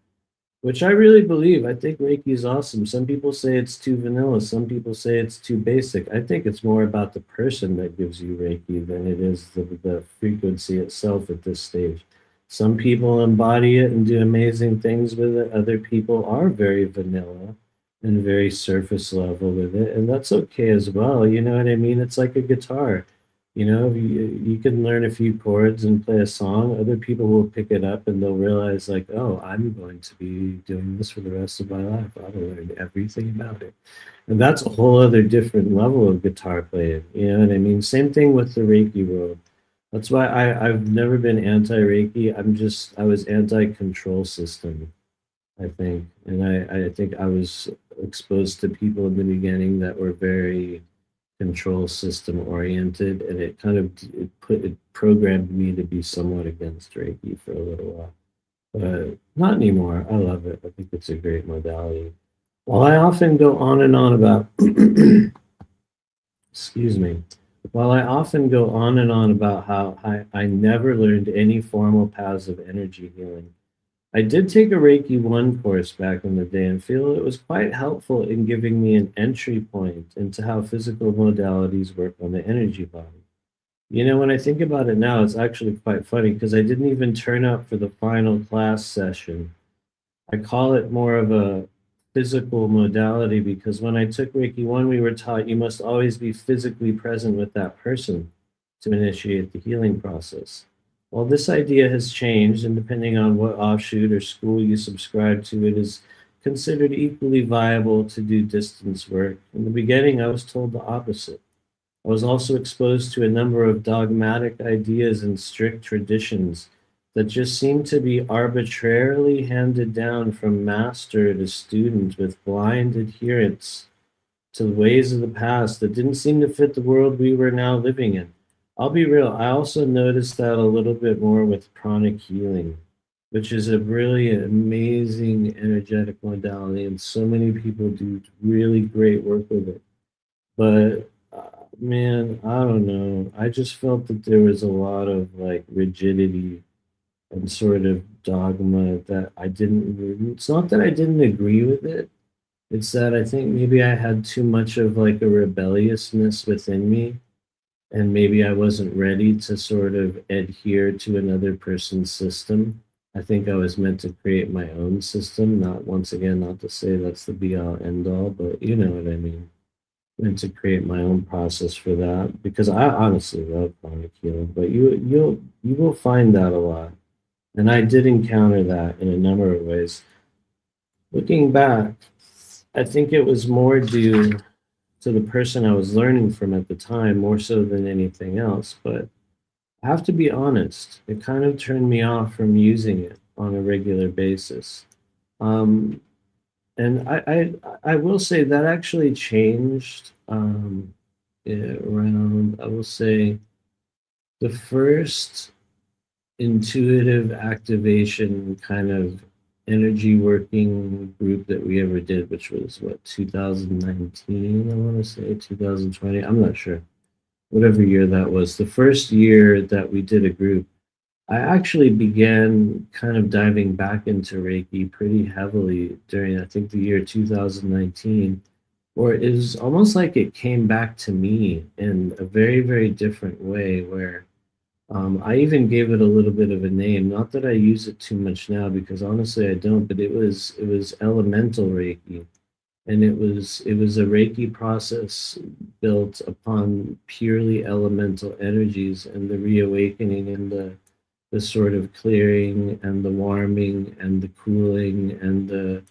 which I really believe. I think Reiki is awesome. Some people say it's too vanilla. Some people say it's too basic. I think it's more about the person that gives you Reiki than it is the frequency itself at this stage. Some people embody it and do amazing things with it. Other people are very vanilla and very surface level with it. And that's okay as well. You know what I mean? It's like a guitar. You know, you can learn a few chords and play a song. Other people will pick it up and they'll realize, like, oh, I'm going to be doing this for the rest of my life. I've learned everything about it. And that's a whole other different level of guitar playing. You know what I mean? Same thing with the Reiki world. That's why I've never been anti-Reiki. I was anti-control system, I think. And I think I was exposed to people in the beginning that were very control system oriented, and it kind of it programmed me to be somewhat against Reiki for a little while, but not anymore. I love it. I think it's a great modality. While I often go on and on about excuse me, while I often go on and on about how I never learned any formal paths of energy healing, I did take a Reiki 1 course back in the day and feel it was quite helpful in giving me an entry point into how physical modalities work on the energy body. You know, when I think about it now, it's actually quite funny because I didn't even turn up for the final class session. I call it more of a physical modality because when I took Reiki 1, we were taught you must always be physically present with that person to initiate the healing process. Well, this idea has changed, and depending on what offshoot or school you subscribe to, it is considered equally viable to do distance work. In the beginning, I was told the opposite. I was also exposed to a number of dogmatic ideas and strict traditions that just seemed to be arbitrarily handed down from master to student with blind adherence to the ways of the past that didn't seem to fit the world we were now living in. I'll be real, I also noticed that a little bit more with pranic healing, which is a brilliant, amazing energetic modality, and so many people do really great work with it. But man, I don't know. I just felt that there was a lot of like rigidity and sort of dogma that I didn't. It's not that I didn't agree with it. It's that I think maybe I had too much of like a rebelliousness within me, and maybe I wasn't ready to sort of adhere to another person's system. I think I was meant to create my own system, not once again, not to say that's the be all end all, but you know what I mean, and to create my own process for that because I honestly love chronic healing, but you will find that a lot, and I did encounter that in a number of ways. Looking back, I think it was more due to the person I was learning from at the time, more so than anything else. But I have to be honest, it kind of turned me off from using it on a regular basis. Um, and I will say that actually changed around, I will say, the first intuitive activation kind of energy working group that we ever did, which was what, 2019, I want to say 2020, I'm not sure, whatever year that was. The first year that we did a group, I actually began kind of diving back into Reiki pretty heavily during, I think, the year 2019, or it was almost like it came back to me in a very, very different way where I even gave it a little bit of a name. Not that I use it too much now because honestly I don't, but it was elemental Reiki. And it was a Reiki process built upon purely elemental energies and the reawakening and the sort of clearing and the warming and the cooling and the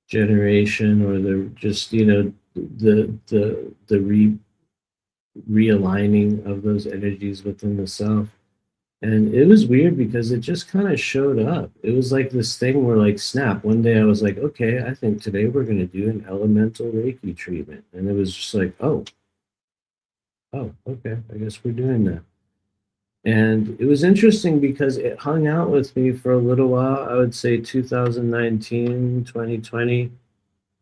generation or the just the realigning of those energies within the self. And it was weird because it just kind of showed up. It was like this thing where, like, snap. One day I was like, okay, I think today we're going to do an elemental Reiki treatment. And it was just like, oh, okay, I guess we're doing that. And it was interesting because it hung out with me for a little while. I would say 2019, 2020.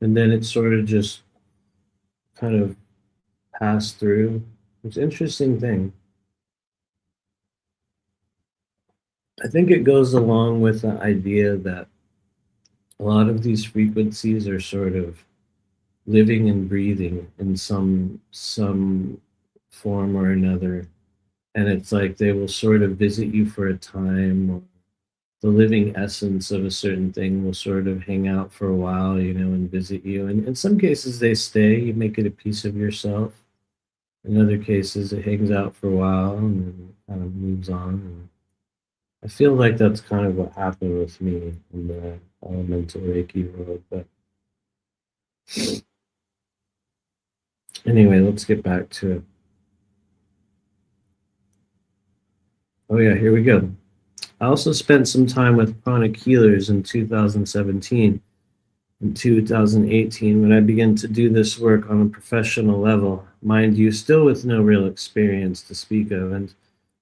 And then it sort of just kind of passed through. It's an interesting thing. I think it goes along with the idea that A lot of these frequencies are sort of living and breathing in some form or another, and it's like they will sort of visit you for a time, or the living essence of a certain thing will sort of hang out for a while, and visit you. And in some cases, they stay. You make it a piece of yourself. In other cases, it hangs out for a while and then kind of moves on. And I feel like that's kind of what happened with me in the elemental Reiki world. But anyway, let's get back to it. Oh, yeah, here we go. I also spent some time with chronic healers in 2017 and 2018 when I began to do this work on a professional level, mind you, still with no real experience to speak of, and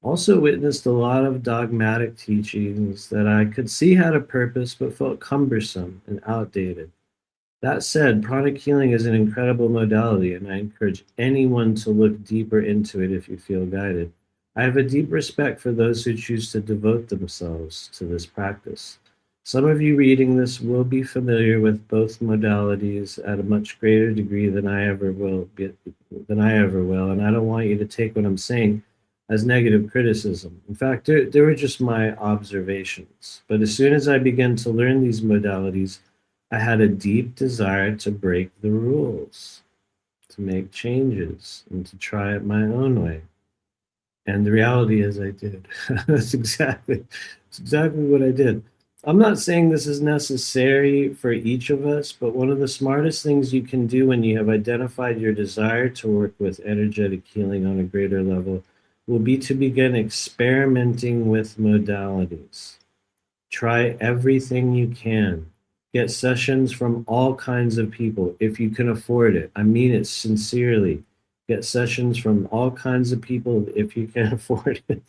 also witnessed a lot of dogmatic teachings that I could see had a purpose but felt cumbersome and outdated. That said, pranic healing is an incredible modality, and I encourage anyone to look deeper into it if you feel guided. I have a deep respect for those who choose to devote themselves to this practice. Some of you reading this will be familiar with both modalities at a much greater degree than I ever will, and I don't want you to take what I'm saying as negative criticism. In fact, they were just my observations. But as soon as I began to learn these modalities, I had a deep desire to break the rules, to make changes, and to try it my own way. And the reality is I did. That's exactly what I did. I'm not saying this is necessary for each of us, but one of the smartest things you can do when you have identified your desire to work with energetic healing on a greater level will be to begin experimenting with modalities. Try everything you can. Get sessions from all kinds of people if you can afford it. I mean it sincerely. Get sessions from all kinds of people if you can afford it,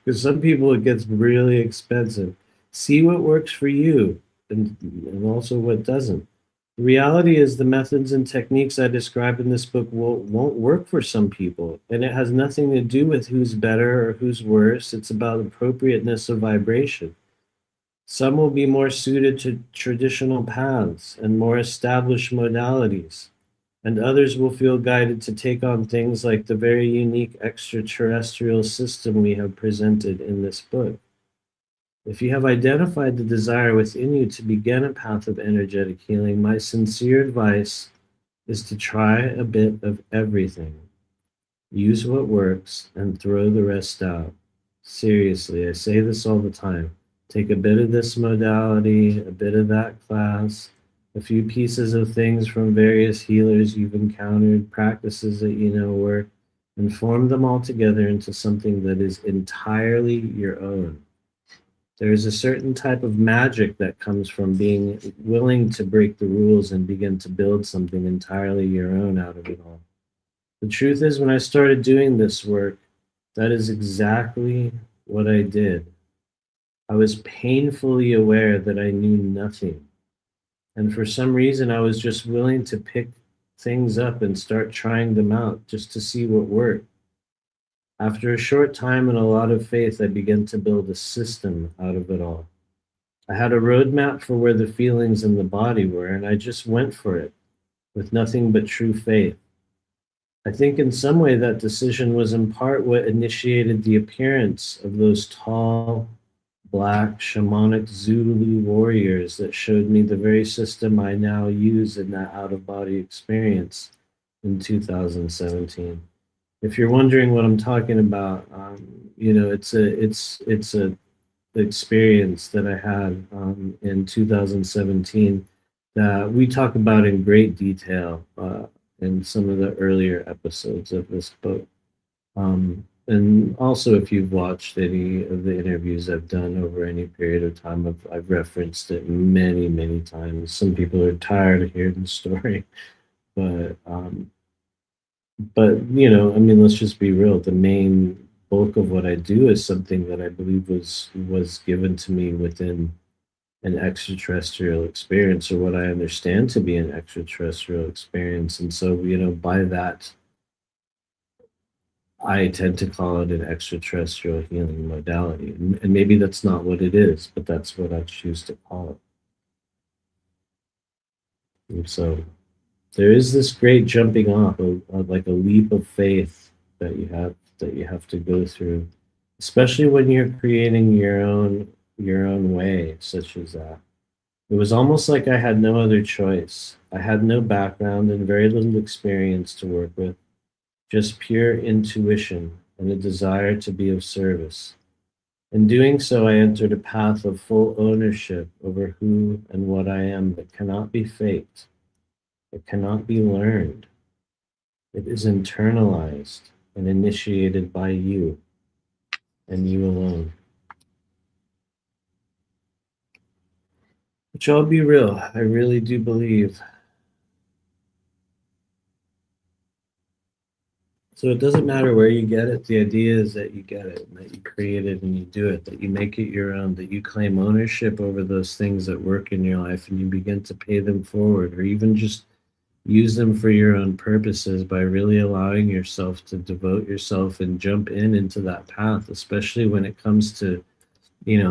because some people it gets really expensive. See what works for you and also what doesn't. The reality is the methods and techniques I describe in this book won't work for some people, and it has nothing to do with who's better or who's worse. It's about appropriateness of vibration. Some will be more suited to traditional paths and more established modalities, and others will feel guided to take on things like the very unique extraterrestrial system we have presented in this book. If you have identified the desire within you to begin a path of energetic healing, my sincere advice is to try a bit of everything. Use what works and throw the rest out. Seriously, I say this all the time. Take a bit of this modality, a bit of that class, a few pieces of things from various healers you've encountered, practices that you know work, and form them all together into something that is entirely your own. There is a certain type of magic that comes from being willing to break the rules and begin to build something entirely your own out of it all. The truth is, when I started doing this work, that is exactly what I did. I was painfully aware that I knew nothing. And for some reason, I was just willing to pick things up and start trying them out just to see what worked. After a short time and a lot of faith, I began to build a system out of it all. I had a roadmap for where the feelings in the body were, and I just went for it with nothing but true faith. I think in some way that decision was in part what initiated the appearance of those tall, black, shamanic Zulu warriors that showed me the very system I now use in that out-of-body experience in 2017. If you're wondering what I'm talking about, it's a experience that I had in 2017 that we talk about in great detail in some of the earlier episodes of this book. And also, if you've watched any of the interviews I've done over any period of time, I've referenced it many, many times. Some people are tired of hearing the story, but I mean, let's just be real. The main bulk of what I do is something that I believe was given to me within an extraterrestrial experience, or what I understand to be an extraterrestrial experience. And so, by that, I tend to call it an extraterrestrial healing modality. And maybe that's not what it is, but that's what I choose to call it. And so there is this great jumping off, like a leap of faith that you have to go through, especially when you're creating your own way, such as that. It was almost like I had no other choice. I had no background and very little experience to work with, just pure intuition and a desire to be of service. In doing so, I entered a path of full ownership over who and what I am that cannot be faked. It cannot be learned. It is internalized and initiated by you and you alone. Which I'll be real, I really do believe. So it doesn't matter where you get it. The idea is that you get it and that you create it and you do it, that you make it your own, that you claim ownership over those things that work in your life and you begin to pay them forward or even just use them for your own purposes by really allowing yourself to devote yourself and jump into that path, especially when it comes to,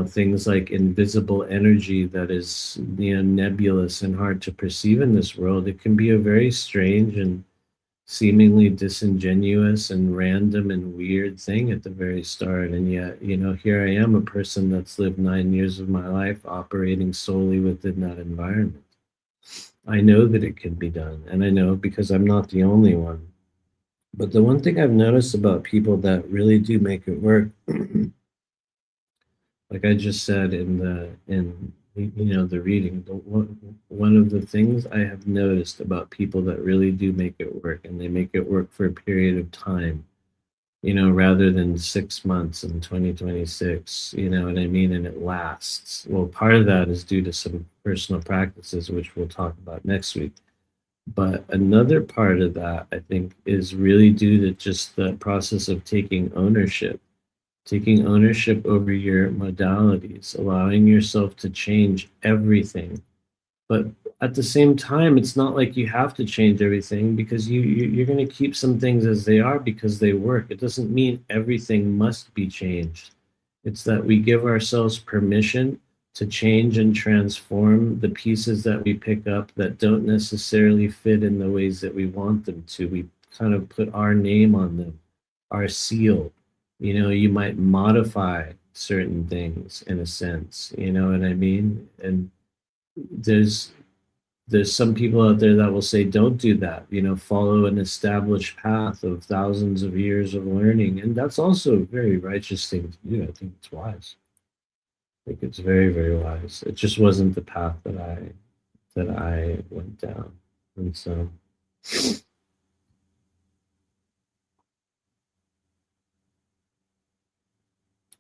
things like invisible energy that is, nebulous and hard to perceive in this world. It can be a very strange and seemingly disingenuous and random and weird thing at the very start. And yet, here I am, a person that's lived 9 years of my life operating solely within that environment. I know that it can be done, and I know because I'm not the only one. But the one thing I've noticed about people that really do make it work, like I just said in the reading, one of the things I have noticed about people that really do make it work, and they make it work for a period of time, rather than 6 months in 2026, you know what I mean? And it lasts. Well, part of that is due to some personal practices, which we'll talk about next week. But another part of that, I think, is really due to just the process of taking ownership over your modalities, allowing yourself to change everything. But at the same time, it's not like you have to change everything because you're going to keep some things as they are because they work. It doesn't mean everything must be changed. It's that we give ourselves permission to change and transform the pieces that we pick up that don't necessarily fit in the ways that we want them to. We kind of put our name on them, our seal. You might modify certain things in a sense, you know what I mean? And there's there's some people out there that will say don't do that, follow an established path of thousands of years of learning, and that's also a very righteous thing to do. I think it's wise. I think it's very, very wise. It just wasn't the path that I went down. And so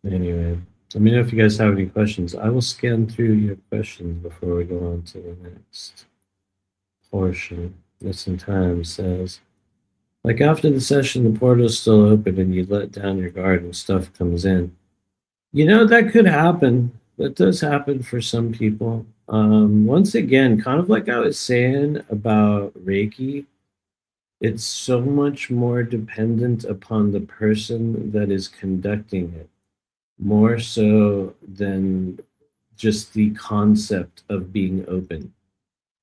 anyway, let me know if you guys have any questions. I will scan through your questions before we go on to the next portion. Listen Time says, like after the session, the portal's still open and you let down your guard and stuff comes in. That could happen. That does happen for some people. Once again, kind of like I was saying about Reiki, it's so much more dependent upon the person that is conducting it, more so than just the concept of being open.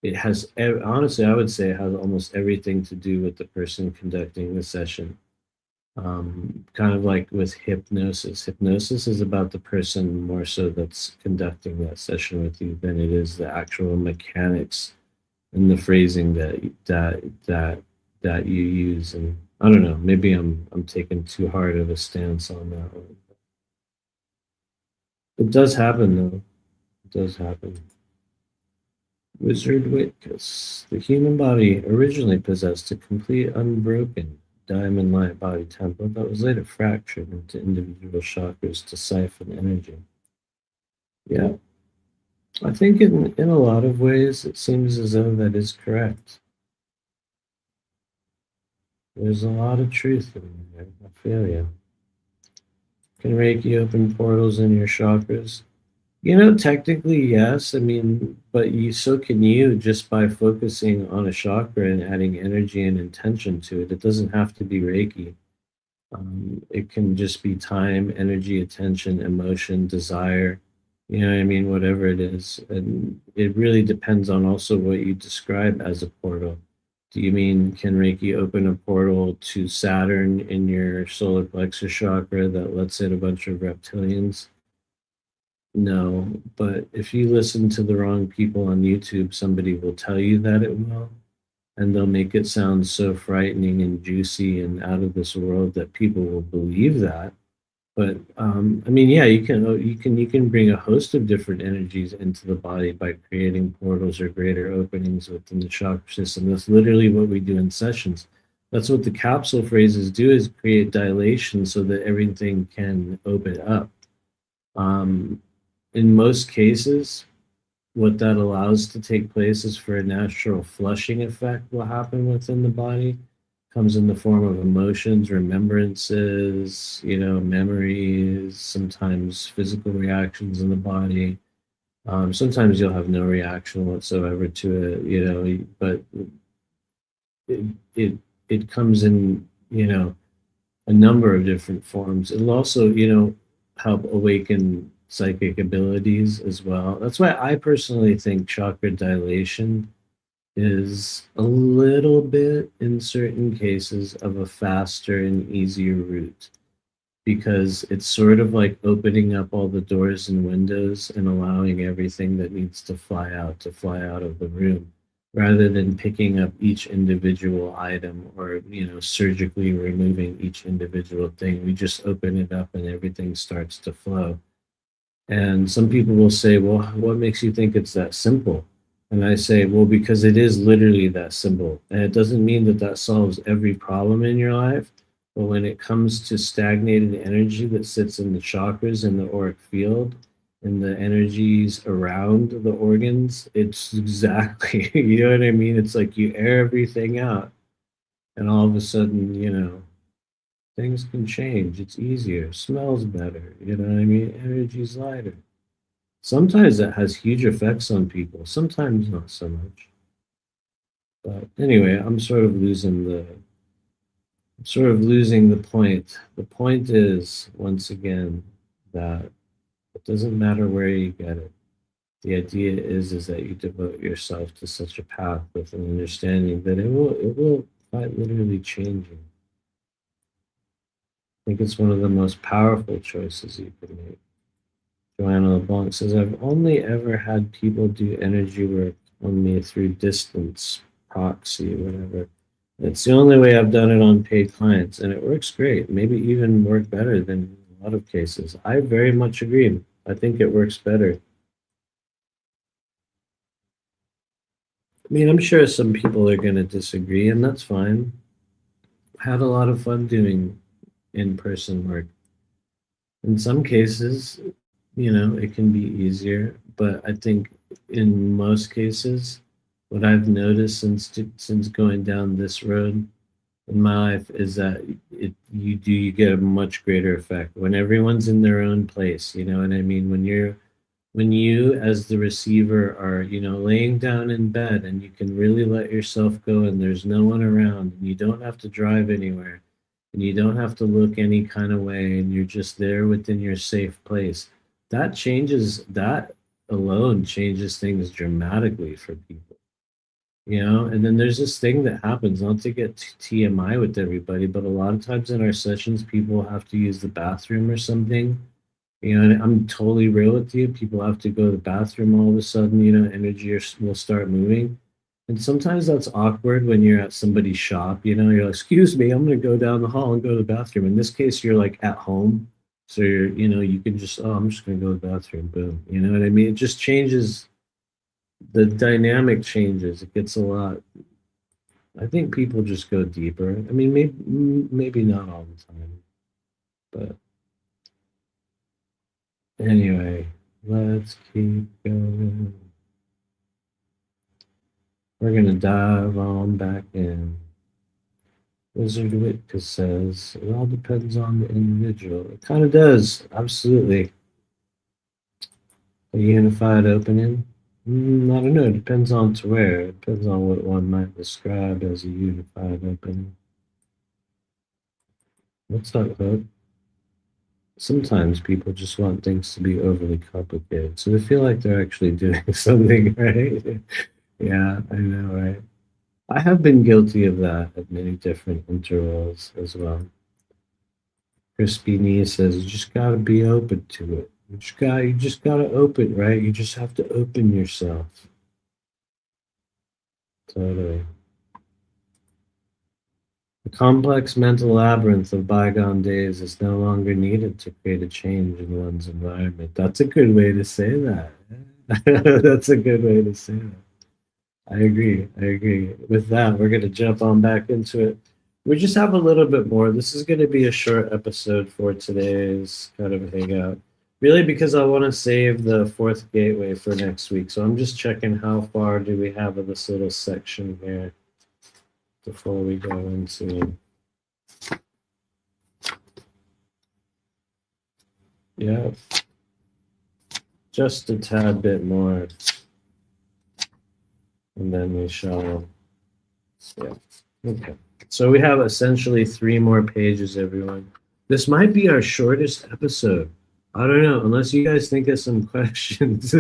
It has, honestly, I would say it has almost everything to do with the person conducting the session. Kind of like with hypnosis. Hypnosis is about the person more so that's conducting that session with you than it is the actual mechanics and the phrasing that you use. And I don't know, maybe I'm taking too hard of a stance on that one. It does happen though. It does happen. Wizard Witkus. The human body originally possessed a complete unbroken diamond light body template that was later fractured into individual chakras to siphon energy. Yeah, I think in a lot of ways it seems as though that is correct. There's a lot of truth in there. I feel you. Can Reiki open portals in your chakras? Technically, yes. I mean, but so can you just by focusing on a chakra and adding energy and intention to it. It doesn't have to be Reiki. It can just be time, energy, attention, emotion, desire, You know what I mean? Whatever it is. And it really depends on also what you describe as a portal. Do you mean can Reiki open a portal to Saturn in your solar plexus chakra that lets in a bunch of reptilians? No, but if you listen to the wrong people on YouTube, somebody will tell you that it will, and they'll make it sound so frightening and juicy and out of this world that people will believe that. But I mean, yeah, you can bring a host of different energies into the body by creating portals or greater openings within the chakra system. That's literally what we do in sessions. That's what the capsule phrases do, is create dilation so that everything can open up. Um, in most cases, what that allows to take place is for a natural flushing effect will happen within the body. Comes in the form of emotions, remembrances, memories, sometimes physical reactions in the body. Sometimes you'll have no reaction whatsoever to it, but it it, it comes in, a number of different forms. It'll also, help awaken psychic abilities as well. That's why I personally think chakra dilation is a little bit, in certain cases, of a faster and easier route, because it's sort of like opening up all the doors and windows and allowing everything that needs to fly out of the room, rather than picking up each individual item or, surgically removing each individual thing. We just open it up and everything starts to flow. And some people will say, well, what makes you think it's that simple? And I say, well, because it is literally that simple. And it doesn't mean that that solves every problem in your life. But when it comes to stagnated energy that sits in the chakras and the auric field and the energies around the organs, it's exactly, you know what I mean? It's like you air everything out, and all of a sudden, things can change. It's easier, smells better, you know what I mean? Energy's lighter. Sometimes that has huge effects on people, sometimes not so much. But anyway, I'm sort of losing the point. The point is, once again, that it doesn't matter where you get it. The idea is that you devote yourself to such a path with an understanding that it will quite literally change you. I think it's one of the most powerful choices you can make. Joanna LeBlanc says, I've only ever had people do energy work on me through distance, proxy, whatever. It's the only way I've done it on paid clients, and it works great. Maybe even work better than in a lot of cases. I very much agree. I think it works better. I mean, I'm sure some people are going to disagree, and that's fine. Had a lot of fun doing in person work. In some cases, it can be easier, but I think in most cases, what I've noticed since going down this road in my life is that you get a much greater effect when everyone's in their own place. You know what I mean? When you as the receiver are, laying down in bed and you can really let yourself go and there's no one around and you don't have to drive anywhere and you don't have to look any kind of way and you're just there within your safe place. That alone changes things dramatically for people. And then there's this thing that happens, not to get TMI with everybody, but a lot of times in our sessions, people have to use the bathroom or something. And I'm totally real with you. People have to go to the bathroom all of a sudden, energy will start moving. And sometimes that's awkward when you're at somebody's shop, you're like, excuse me, I'm going to go down the hall and go to the bathroom. In this case, you're like at home. So you can just, oh, I'm just going to go to the bathroom. Boom. You know what I mean? It just changes, the dynamic changes. It gets a lot. I think people just go deeper. I mean, maybe not all the time, but anyway, let's keep going. We're gonna dive on back in. Wizard Witka says it all depends on the individual. It kind of does, absolutely. A unified opening. I don't know. It depends on to where. It depends on what one might describe as a unified opening. What's up, Hope? sometimes people just want things to be overly complicated. So they feel like they're actually doing something, right? Yeah, I know, right? I have been guilty of that at many different intervals as well. Crispy knee says you just gotta be open to it. You just gotta open, right? You just have to open yourself. Totally. The complex mental labyrinth of bygone days is no longer needed to create a change in one's environment. That's a good way to say that. That's a good way to say that. I agree. I agree. With that, we're going to jump on back into it. We just have a little bit more. This is going to be a short episode for today's kind of hangout. Really, because I want to save the fourth gateway for next week. So I'm just checking how far do we have of this little section here before we go into. Yeah, just a tad bit more, and then we shall. Yeah. Okay. So we have essentially 3 more pages, everyone. This might be our shortest episode. I don't know, unless you guys think of some questions.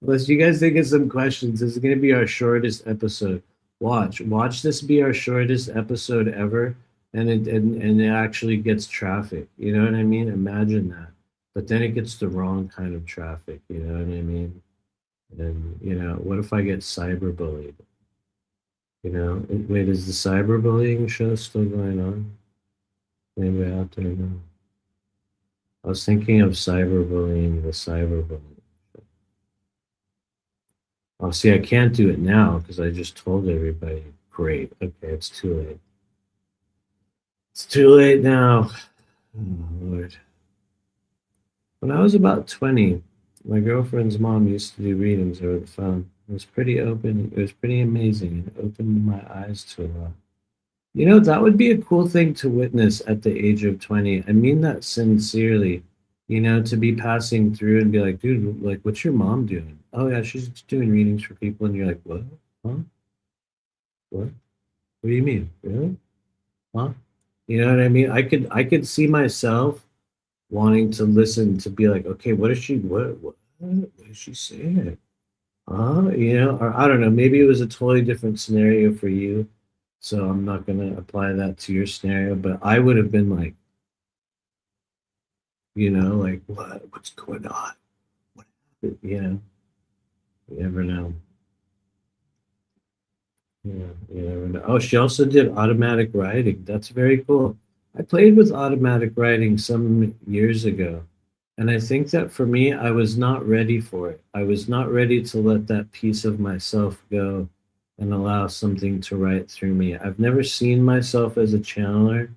Unless you guys think of some questions, this is going to be our shortest episode. Watch this be our shortest episode ever, and it actually gets traffic. You know what I mean? Imagine that. But then it gets the wrong kind of traffic. You know what I mean? And what if I get cyberbullied? Wait, is the cyberbullying show still going on? Anybody out there know? I was thinking of cyberbullying, the cyberbullying. Oh, see, I can't do it now because I just told everybody. Great. Okay, it's too late. It's too late now. Oh, Lord. When I was about 20, my girlfriend's mom used to do readings over the phone. It was pretty open. It was pretty amazing. It opened my eyes to a lot. That would be a cool thing to witness at the age of 20. I mean that sincerely. To be passing through and be like, dude, like, what's your mom doing? Oh, yeah, she's doing readings for people. And you're like, what? Huh? What? What do you mean? Really? Huh? You know what I mean? I could see myself wanting to listen to be like, okay, what is she saying? Or I don't know, maybe it was a totally different scenario for you. So I'm not gonna apply that to your scenario, but I would have been like, like what's going on? What happened? You never know. Yeah, you never know. Oh, she also did automatic writing. That's very cool. I played with automatic writing some years ago. And I think that for me, I was not ready for it. I was not ready to let that piece of myself go and allow something to write through me. I've never seen myself as a channeler.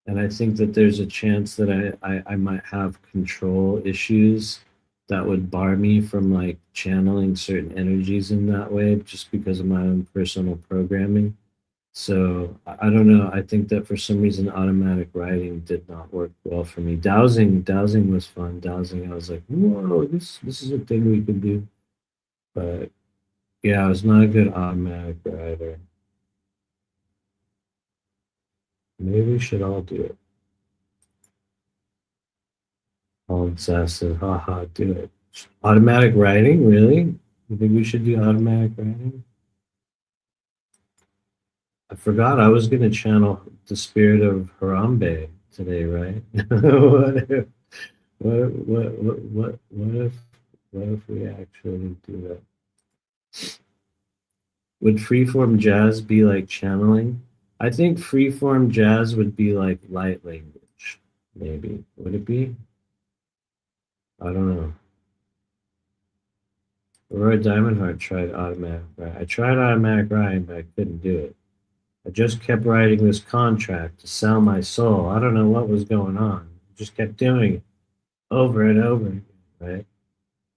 And I think that there's a chance that I might have control issues that would bar me from like channeling certain energies in that way just because of my own personal programming. So I don't know. I think that for some reason automatic writing did not work well for me. Dowsing was fun. Dowsing, I was like, whoa, this is a thing we could do. But yeah, I was not a good automatic writer. Maybe we should all do it. All obsessive. Haha, do it. Automatic writing, really? You think we should do automatic writing? I forgot I was gonna channel the spirit of Harambe today, right? What if we actually do that? Would freeform jazz be like channeling? I think freeform jazz would be like light language, maybe. Would it be? I don't know. Roy Diamondheart tried automatic writing. I tried automatic writing, but I couldn't do it. I just kept writing this contract to sell my soul. I don't know what was going on. Just kept doing it over and over again, right?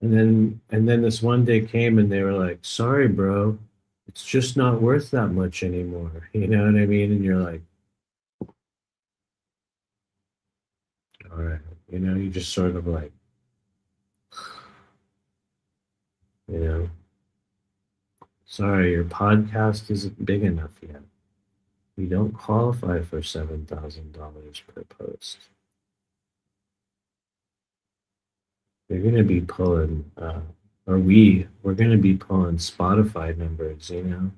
And then this one day came and they were like, "Sorry, bro, it's just not worth that much anymore." You know what I mean? And you're like, "All right." You just sort of like, you know, sorry, your podcast isn't big enough yet. You don't qualify for $7,000 per post. They're going to be pulling, we're going to be pulling Spotify numbers, you know?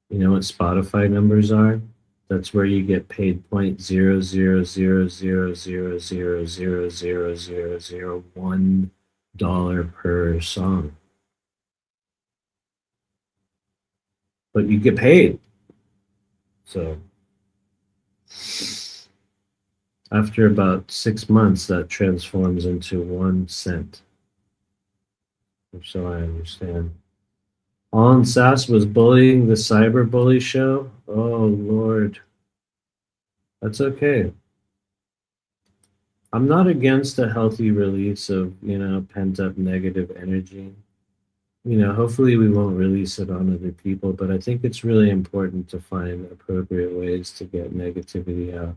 You know what Spotify numbers are? That's where you get paid 0.000000000001 dollar per song. But you get paid. So after about 6 months, that transforms into 1 cent. So I understand. Alan Sass was bullying the cyberbully show. Oh Lord, that's okay. I'm not against a healthy release of, pent up negative energy. Hopefully we won't release it on other people, but I think it's really important to find appropriate ways to get negativity out.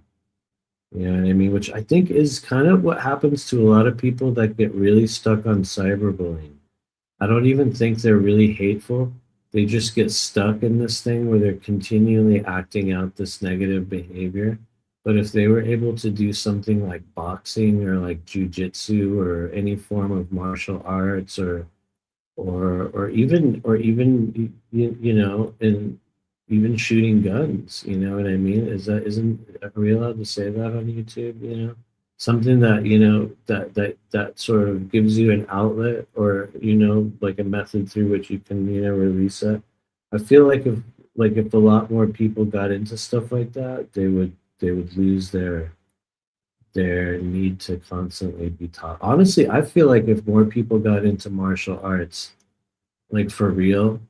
You know what I mean? Which I think is kind of what happens to a lot of people that get really stuck on cyberbullying. I don't even think they're really hateful. They just get stuck in this thing where they're continually acting out this negative behavior. But if they were able to do something like boxing or like jujitsu or any form of martial arts or even and even shooting guns, you know what I mean? Isn't are we allowed to say that on YouTube, something that that sort of gives you an outlet, or like a method through which you can release it. I feel like if a lot more people got into stuff like that, they would lose their need to constantly be taught. Honestly, I feel like if more people got into martial arts, like for real,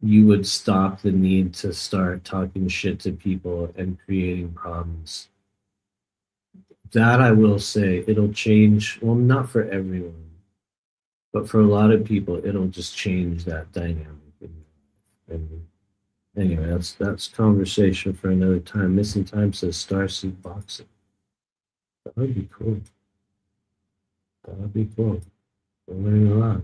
you would stop the need to start talking shit to people and creating problems. That I will say, it'll change. Well, not for everyone, but for a lot of people, it'll just change that dynamic. And anyway, that's conversation for another time. Missing Time says Starseed Boxing. That would be cool. That would be cool. We're learning a lot.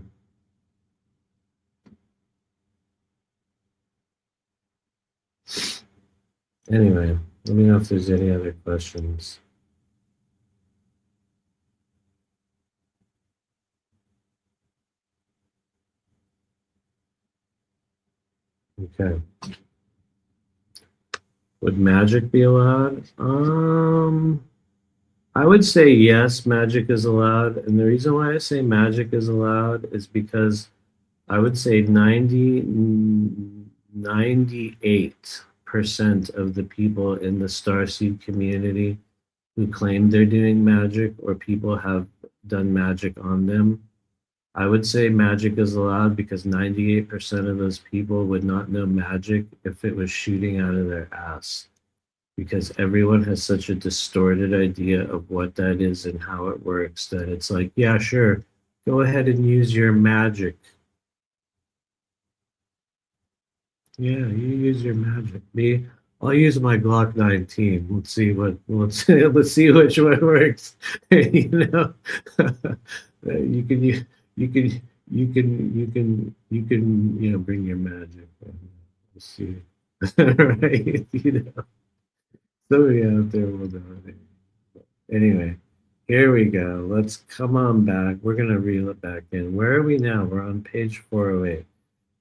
Anyway, let me know if there's any other questions. Okay. Would magic be allowed? I would say yes, magic is allowed. And the reason why I say magic is allowed is because I would say 98% of the people in the starseed community who claim they're doing magic or people have done magic on them, I would say magic is allowed because 98% of those people would not know magic if it was shooting out of their ass. Because everyone has such a distorted idea of what that is and how it works that it's like, yeah, sure, go ahead and use your magic. Yeah, you use your magic. Me, I'll use my Glock 19. Let's see which one works. you know, you can bring your magic. Let's see, right? Somebody out there will know it. Anyway, here we go. Let's come on back. We're gonna reel it back in. Where are we now? We're on page 408.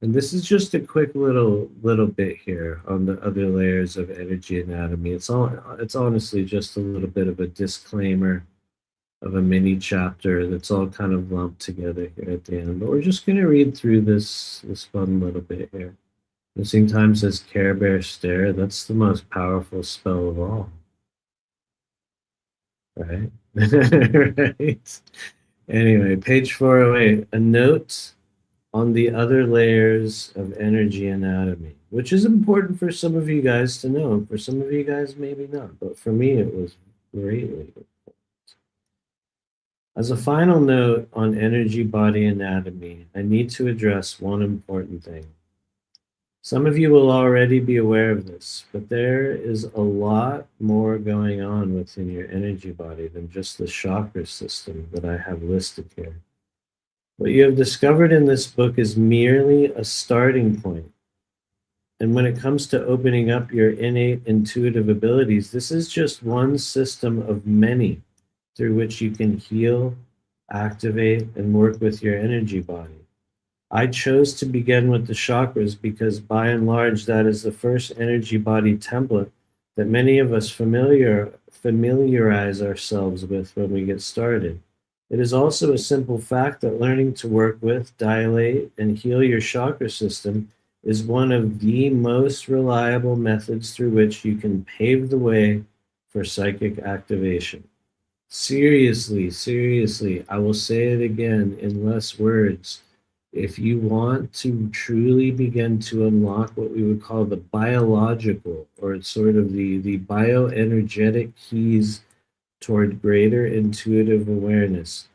And this is just a quick little bit here on the other layers of energy anatomy. It's honestly just a little bit of a disclaimer of a mini chapter that's all kind of lumped together here at the end. But we're just gonna read through this fun little bit here. Missing Time says Care Bear Stare. That's the most powerful spell of all. Right? Right. Anyway, page 408. A note on the other layers of energy anatomy, which is important for some of you guys to know. For some of you guys, maybe not, but for me, it was greatly important. As a final note on energy body anatomy, I need to address one important thing. Some of you will already be aware of this, but there is a lot more going on within your energy body than just the chakra system that I have listed here. What you have discovered in this book is merely a starting point. And when it comes to opening up your innate intuitive abilities, this is just one system of many through which you can heal, activate, and work with your energy body. I chose to begin with the chakras because, by and large, that is the first energy body template that many of us familiarize ourselves with when we get started. It is also a simple fact that learning to work with, dilate, and heal your chakra system is one of the most reliable methods through which you can pave the way for psychic activation. Seriously, seriously, I will say it again in less words. If you want to truly begin to unlock what we would call the biological, or sort of the bioenergetic keys toward greater intuitive awareness,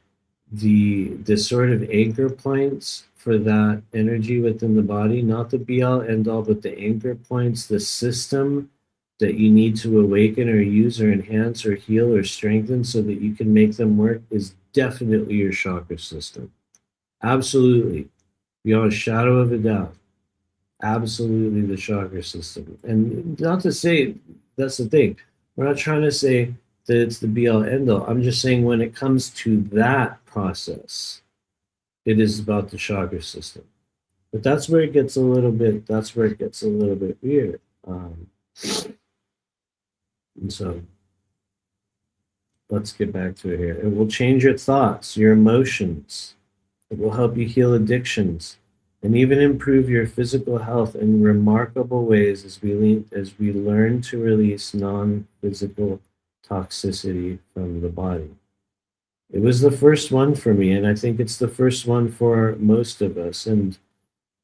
the sort of anchor points for that energy within the body, not the be all end all, but the anchor points, the system that you need to awaken or use or enhance or heal or strengthen so that you can make them work, is definitely your chakra system. Absolutely. Beyond a shadow of a doubt. Absolutely the chakra system. And not to say that's the thing. We're not trying to say that it's the be all end all. I'm just saying when it comes to that process, it is about the chakra system. But that's where it gets a little bit. That's where it gets a little bit weird. And so let's get back to it here. It will change your thoughts, your emotions. It will help you heal addictions and even improve your physical health in remarkable ways as we learn to release non-physical toxicity from the body. It was the first one for me, and I think it's the first one for most of us. And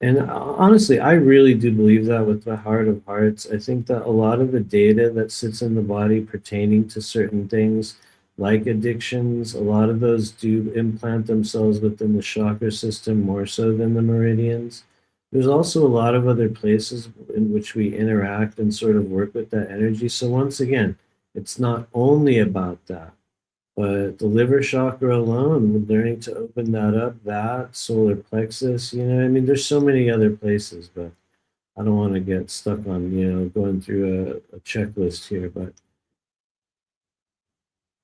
honestly, I really do believe that with the heart of hearts. I think that a lot of the data that sits in the body pertaining to certain things, like addictions, a lot of those do implant themselves within the chakra system more so than the meridians. There's also a lot of other places in which we interact and sort of work with that energy. So, once again, it's not only about that. But the liver chakra alone, learning to open that up, that solar plexus, I mean, there's so many other places, but I don't want to get stuck on, going through a checklist here. But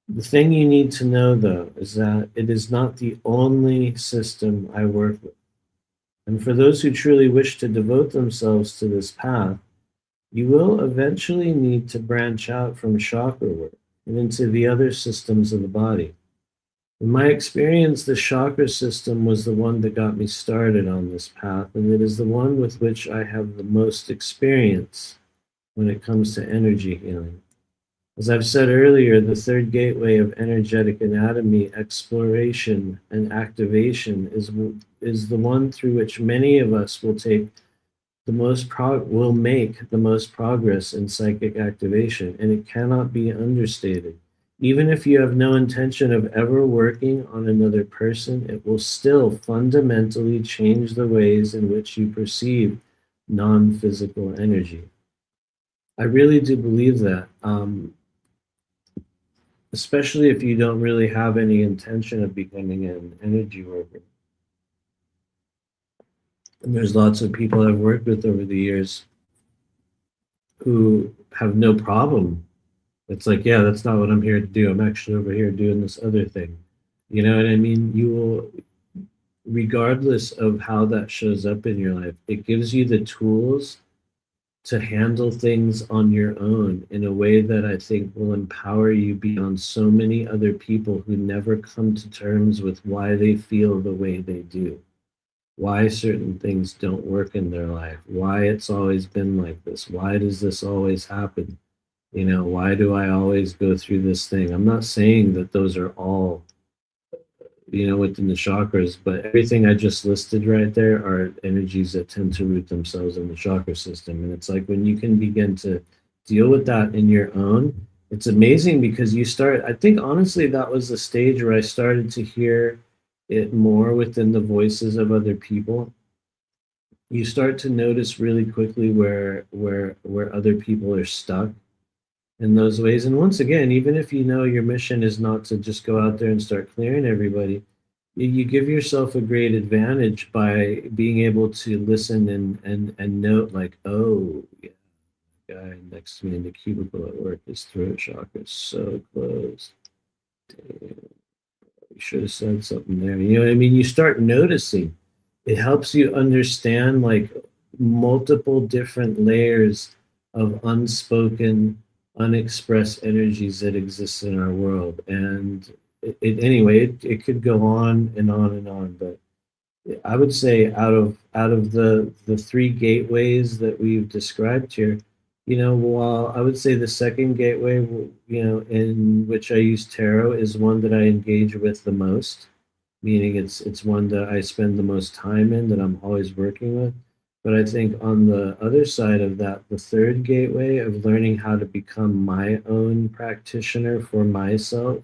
the thing you need to know, though, is that it is not the only system I work with. And for those who truly wish to devote themselves to this path, you will eventually need to branch out from chakra work and into the other systems of the body. In my experience, the chakra system was the one that got me started on this path, and it is the one with which I have the most experience when it comes to energy healing. As I've said earlier, the third gateway of energetic anatomy exploration and activation is the one through which many of us will make the most progress in psychic activation, and it cannot be understated. Even if you have no intention of ever working on another person, it will still fundamentally change the ways in which you perceive non-physical energy. I really do believe that, especially if you don't really have any intention of becoming an energy worker. And there's lots of people I've worked with over the years who have no problem. It's like, yeah, that's not what I'm here to do. I'm actually over here doing this other thing. You know what I mean? You will, regardless of how that shows up in your life, it gives you the tools to handle things on your own in a way that I think will empower you beyond so many other people who never come to terms with why they feel the way they do, why certain things don't work in their life, why it's always been like this, why does this always happen? Why do I always go through this thing? I'm not saying that those are all, within the chakras, but everything I just listed right there are energies that tend to root themselves in the chakra system. And it's like when you can begin to deal with that in your own, it's amazing because I think honestly, that was the stage where I started to hear it more within the voices of other people. You start to notice really quickly where other people are stuck in those ways. And once again, even if you know your mission is not to just go out there and start clearing everybody, you give yourself a great advantage by being able to listen and note like, oh, yeah, the guy next to me in the cubicle at work, his throat chakra is so closed. Damn, You should have said something there. You know what I mean? You start noticing. It helps you understand like multiple different layers of unspoken, unexpressed energies that exist in our world. And anyway, it could go on and on and on. But I would say out of the three gateways that we've described here, while I would say the second gateway, in which I use tarot, is one that I engage with the most, meaning it's one that I spend the most time in, that I'm always working with. But I think on the other side of that, the third gateway of learning how to become my own practitioner for myself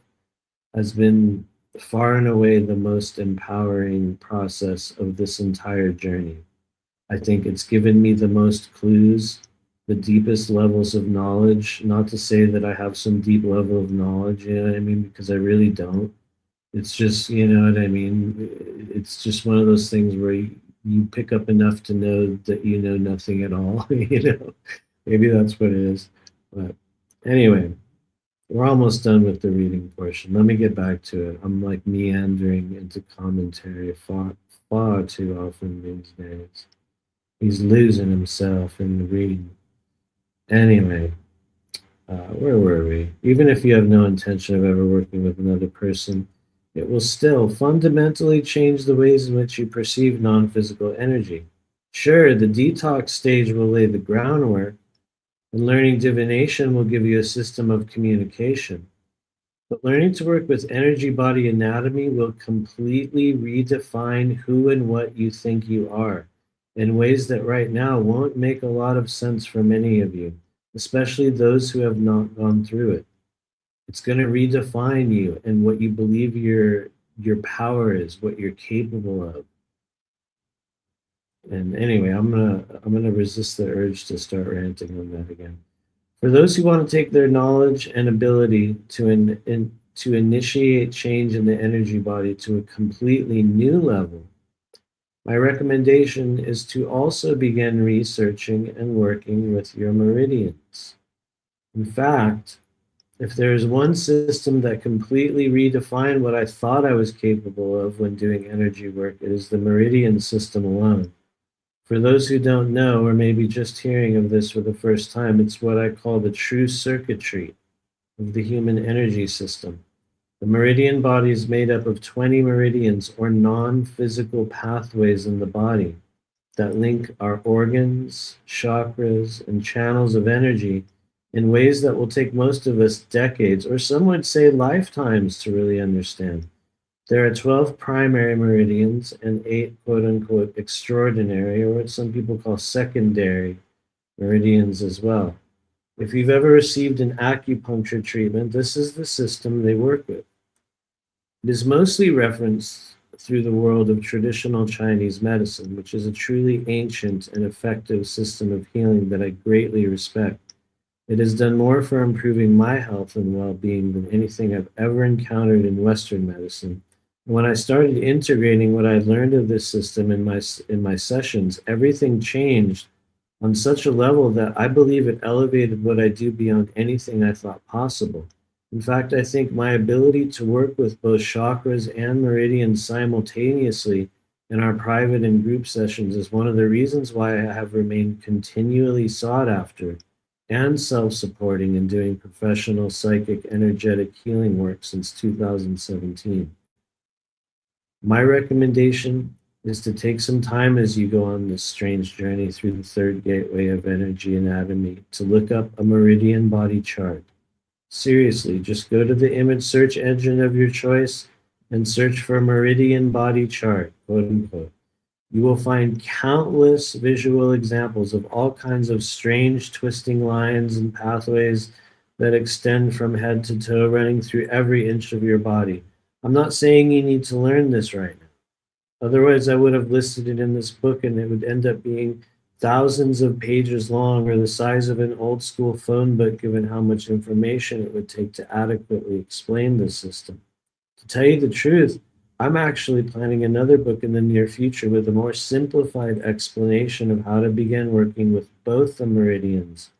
has been far and away the most empowering process of this entire journey. I think it's given me the most clues, the deepest levels of knowledge. Not to say that I have some deep level of knowledge, you know what I mean? Because I really don't. It's just, you know what I mean? It's just one of those things where you pick up enough to know that you know nothing at all, you know? Maybe that's what it is. But anyway, we're almost done with the reading portion. Let me get back to it. I'm like meandering into commentary far too often these days. He's losing himself in the reading. Anyway, where were we? Even if you have no intention of ever working with another person, it will still fundamentally change the ways in which you perceive non physical energy. Sure, the detox stage will lay the groundwork, and learning divination will give you a system of communication. But learning to work with energy body anatomy will completely redefine who and what you think you are in ways that right now won't make a lot of sense for many of you, especially those who have not gone through it. It's going to redefine you and what you believe your power is, what you're capable of. And anyway, I'm gonna resist the urge to start ranting on that again. For those who want to take their knowledge and ability to initiate change in the energy body to a completely new level, my recommendation is to also begin researching and working with your meridians. In fact, if there is one system that completely redefined what I thought I was capable of when doing energy work, it is the meridian system alone. For those who don't know, or maybe just hearing of this for the first time, it's what I call the true circuitry of the human energy system. The meridian body is made up of 20 meridians, or non physical pathways in the body, that link our organs, chakras, and channels of energy in ways that will take most of us decades, or some would say lifetimes, to really understand. There are 12 primary meridians and 8 quote unquote extraordinary, or what some people call secondary meridians as well. If you've ever received an acupuncture treatment, this is the system they work with. It is mostly referenced through the world of traditional Chinese medicine, which is a truly ancient and effective system of healing that I greatly respect. It has done more for improving my health and well-being than anything I've ever encountered in Western medicine. When I started integrating what I learned of this system in my sessions, everything changed on such a level that I believe it elevated what I do beyond anything I thought possible. In fact, I think my ability to work with both chakras and meridians simultaneously in our private and group sessions is one of the reasons why I have remained continually sought after and self-supporting in doing professional psychic energetic healing work since 2017. My recommendation is to take some time as you go on this strange journey through the third gateway of energy anatomy to look up a meridian body chart. Seriously, just go to the image search engine of your choice and search for meridian body chart, quote unquote. You will find countless visual examples of all kinds of strange twisting lines and pathways that extend from head to toe, running through every inch of your body. I'm not saying you need to learn this right now. Otherwise, I would have listed it in this book and it would end up being thousands of pages long, or the size of an old school phone book, given how much information it would take to adequately explain the system. To tell you the truth, I'm actually planning another book in the near future with a more simplified explanation of how to begin working with both the meridians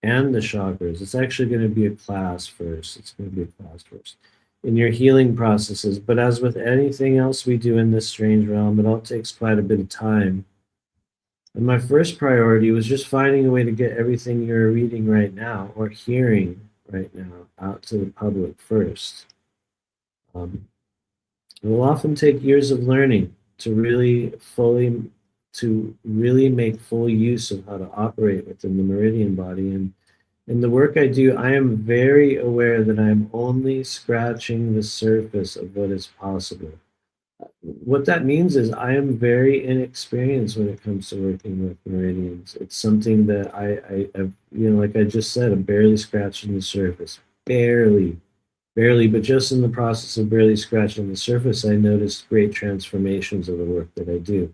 and the chakras. It's actually going to be a class first. It's going to be a class first. in your healing processes. But as with anything else we do in this strange realm, it all takes quite a bit of time. And my first priority was just finding a way to get everything you're reading right now or hearing right now out to the public first. Um, it will often take years of learning to really make full use of how to operate within the meridian body. And in the work I do, I am very aware that I'm only scratching the surface of what is possible. What that means is I am very inexperienced when it comes to working with meridians. It's something that I've, like I just said, I'm barely scratching the surface. Barely, but just in the process of barely scratching the surface, I noticed great transformations of the work that I do.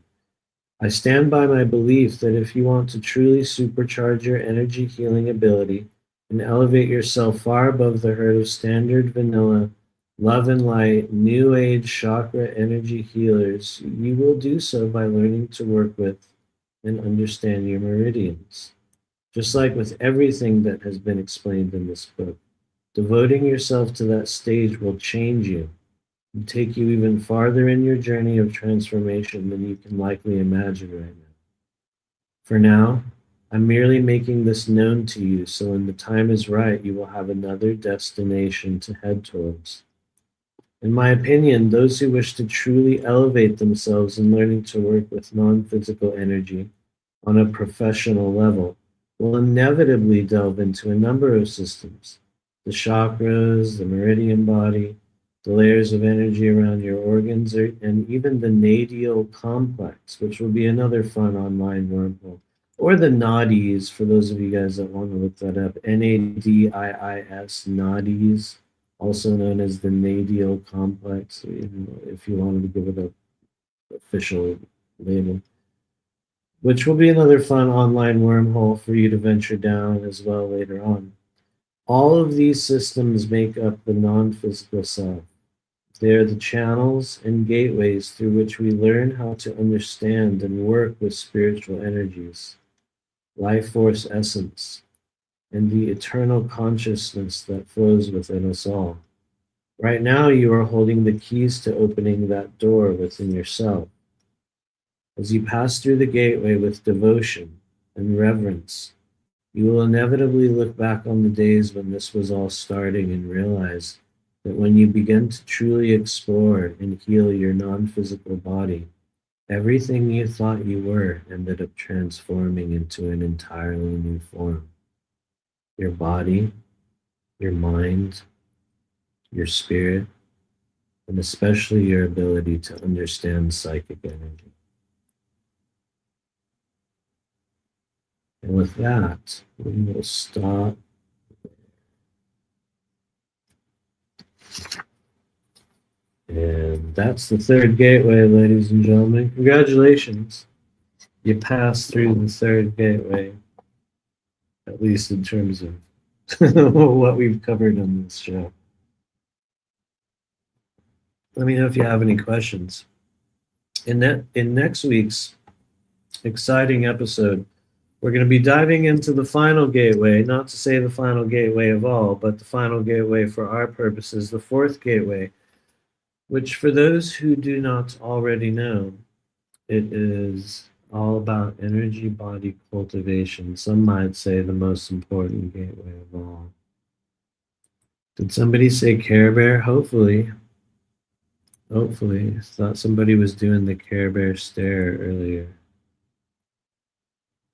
I stand by my belief that if you want to truly supercharge your energy healing ability and elevate yourself far above the herd of standard vanilla, love and light, new age chakra energy healers, you will do so by learning to work with and understand your meridians. Just like with everything that has been explained in this book, devoting yourself to that stage will change you and take you even farther in your journey of transformation than you can likely imagine right now. For now, I'm merely making this known to you so when the time is right, you will have another destination to head towards. In my opinion, those who wish to truly elevate themselves in learning to work with non physical energy on a professional level will inevitably delve into a number of systems: the chakras, the meridian body, the layers of energy around your organs, and even the nadial complex, which will be another fun online wormhole. Or the nadis, for those of you guys that want to look that up, NADIIS, nadis, also known as the nadial complex, if you wanted to give it an official label, which will be another fun online wormhole for you to venture down as well later on. All of these systems make up the non physical self. They are the channels and gateways through which we learn how to understand and work with spiritual energies, life force essence, and the eternal consciousness that flows within us all. Right now, you are holding the keys to opening that door within yourself. As you pass through the gateway with devotion and reverence, you will inevitably look back on the days when this was all starting and realize that when you begin to truly explore and heal your non physical body, everything you thought you were ended up transforming into an entirely new form. Your body, your mind, your spirit, and especially your ability to understand psychic energy. And with that, we will stop. And that's the third gateway, ladies and gentlemen. Congratulations. You passed through the third gateway, at least in terms of what we've covered on this show. Let me know if you have any questions. In next week's exciting episode, we're going to be diving into the final gateway, not to say the final gateway of all, but the final gateway for our purposes, the fourth gateway, which for those who do not already know, it is all about energy body cultivation. Some might say the most important gateway of all. Did somebody say Care Bear? Hopefully. Hopefully. I thought somebody was doing the Care Bear stare earlier.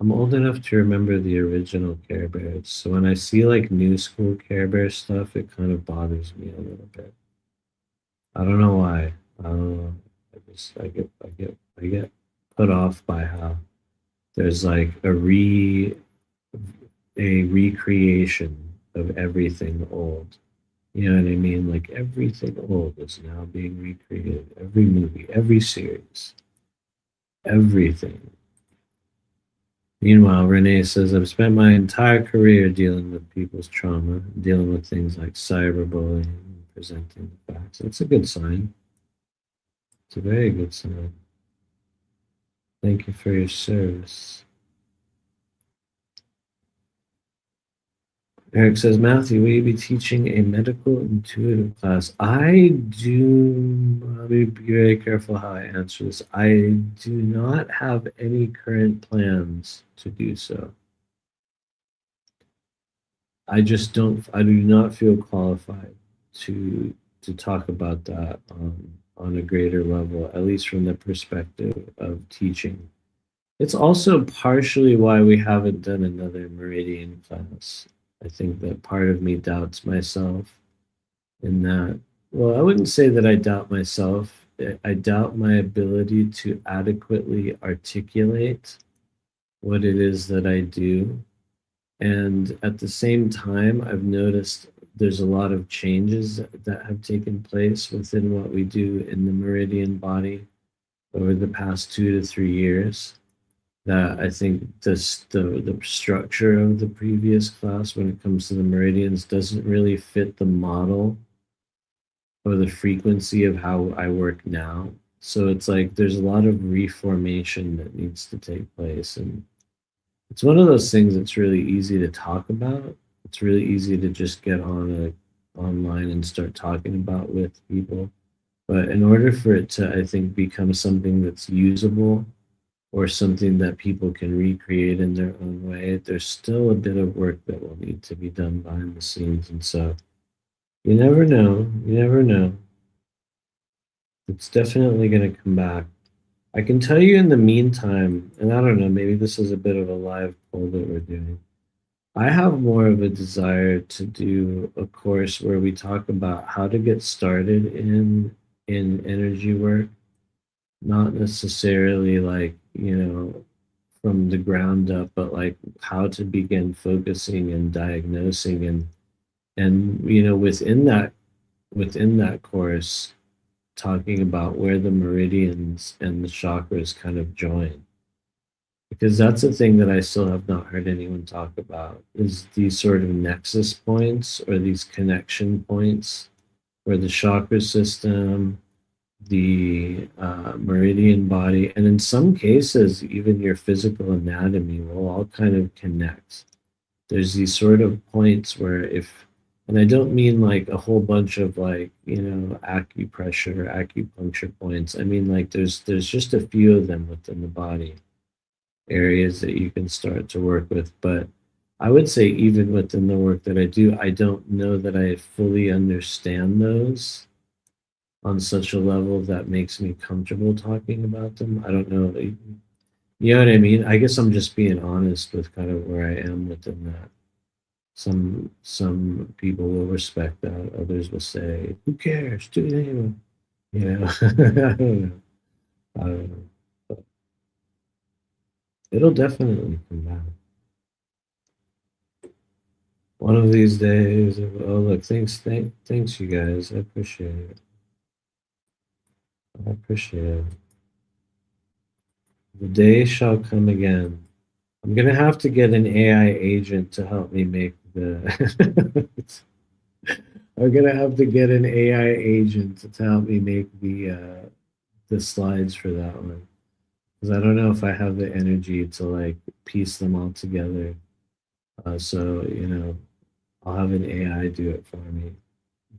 I'm old enough to remember the original Care Bears, so when I see like new school Care Bear stuff, it kind of bothers me a little bit. I don't know why. I don't know. I get put off by how there's like a recreation of everything old. You know what I mean? Like everything old is now being recreated. Every movie, every series, everything. Meanwhile, Renee says, I've spent my entire career dealing with people's trauma, dealing with things like cyberbullying and presenting the facts. That's a good sign. It's a very good sign. Thank you for your service. Eric says, Matthew, will you be teaching a medical intuitive class? I do, let me be very careful how I answer this. I do not have any current plans to do so. I do not feel qualified to talk about that on a greater level, at least from the perspective of teaching. It's also partially why we haven't done another Meridian class. I think that part of me doubts myself in that. Well, I wouldn't say that I doubt myself. I doubt my ability to adequately articulate what it is that I do. And at the same time, I've noticed there's a lot of changes that have taken place within what we do in the Meridian body over the past 2 to 3 years. That I think the structure of the previous class when it comes to the meridians doesn't really fit the model or the frequency of how I work now. So it's like there's a lot of reformation that needs to take place. And it's one of those things that's really easy to talk about. It's really easy to just get online and start talking about with people. But in order for it to, I think, become something that's usable or something that people can recreate in their own way, there's still a bit of work that will need to be done behind the scenes. And so you never know. You never know. It's definitely going to come back. I can tell you in the meantime, and I don't know, maybe this is a bit of a live poll that we're doing. I have more of a desire to do a course where we talk about how to get started in energy work, not necessarily like, from the ground up, but like how to begin focusing and diagnosing and within that course talking about where the meridians and the chakras kind of join, because that's a thing that I still have not heard anyone talk about, is these sort of nexus points or these connection points where the chakra system, the meridian body, and in some cases, even your physical anatomy will all kind of connect. There's these sort of points where and I don't mean like a whole bunch of like, acupressure or acupuncture points. I mean like there's just a few of them within the body, areas that you can start to work with. But I would say even within the work that I do, I don't know that I fully understand those on such a level that makes me comfortable talking about them. I don't know. You know what I mean? I guess I'm just being honest with kind of where I am within that. Some people will respect that. Others will say, "Who cares? Do it anyway." I don't know. I don't know. But it'll definitely come back. One of these days. Oh, look! Thanks, you guys. I appreciate it. I appreciate it. The day shall come again. I'm gonna have to get an AI agent to help me make the. I'm gonna have to get an AI agent to help me make the slides for that one, because I don't know if I have the energy to like piece them all together. So I'll have an AI do it for me.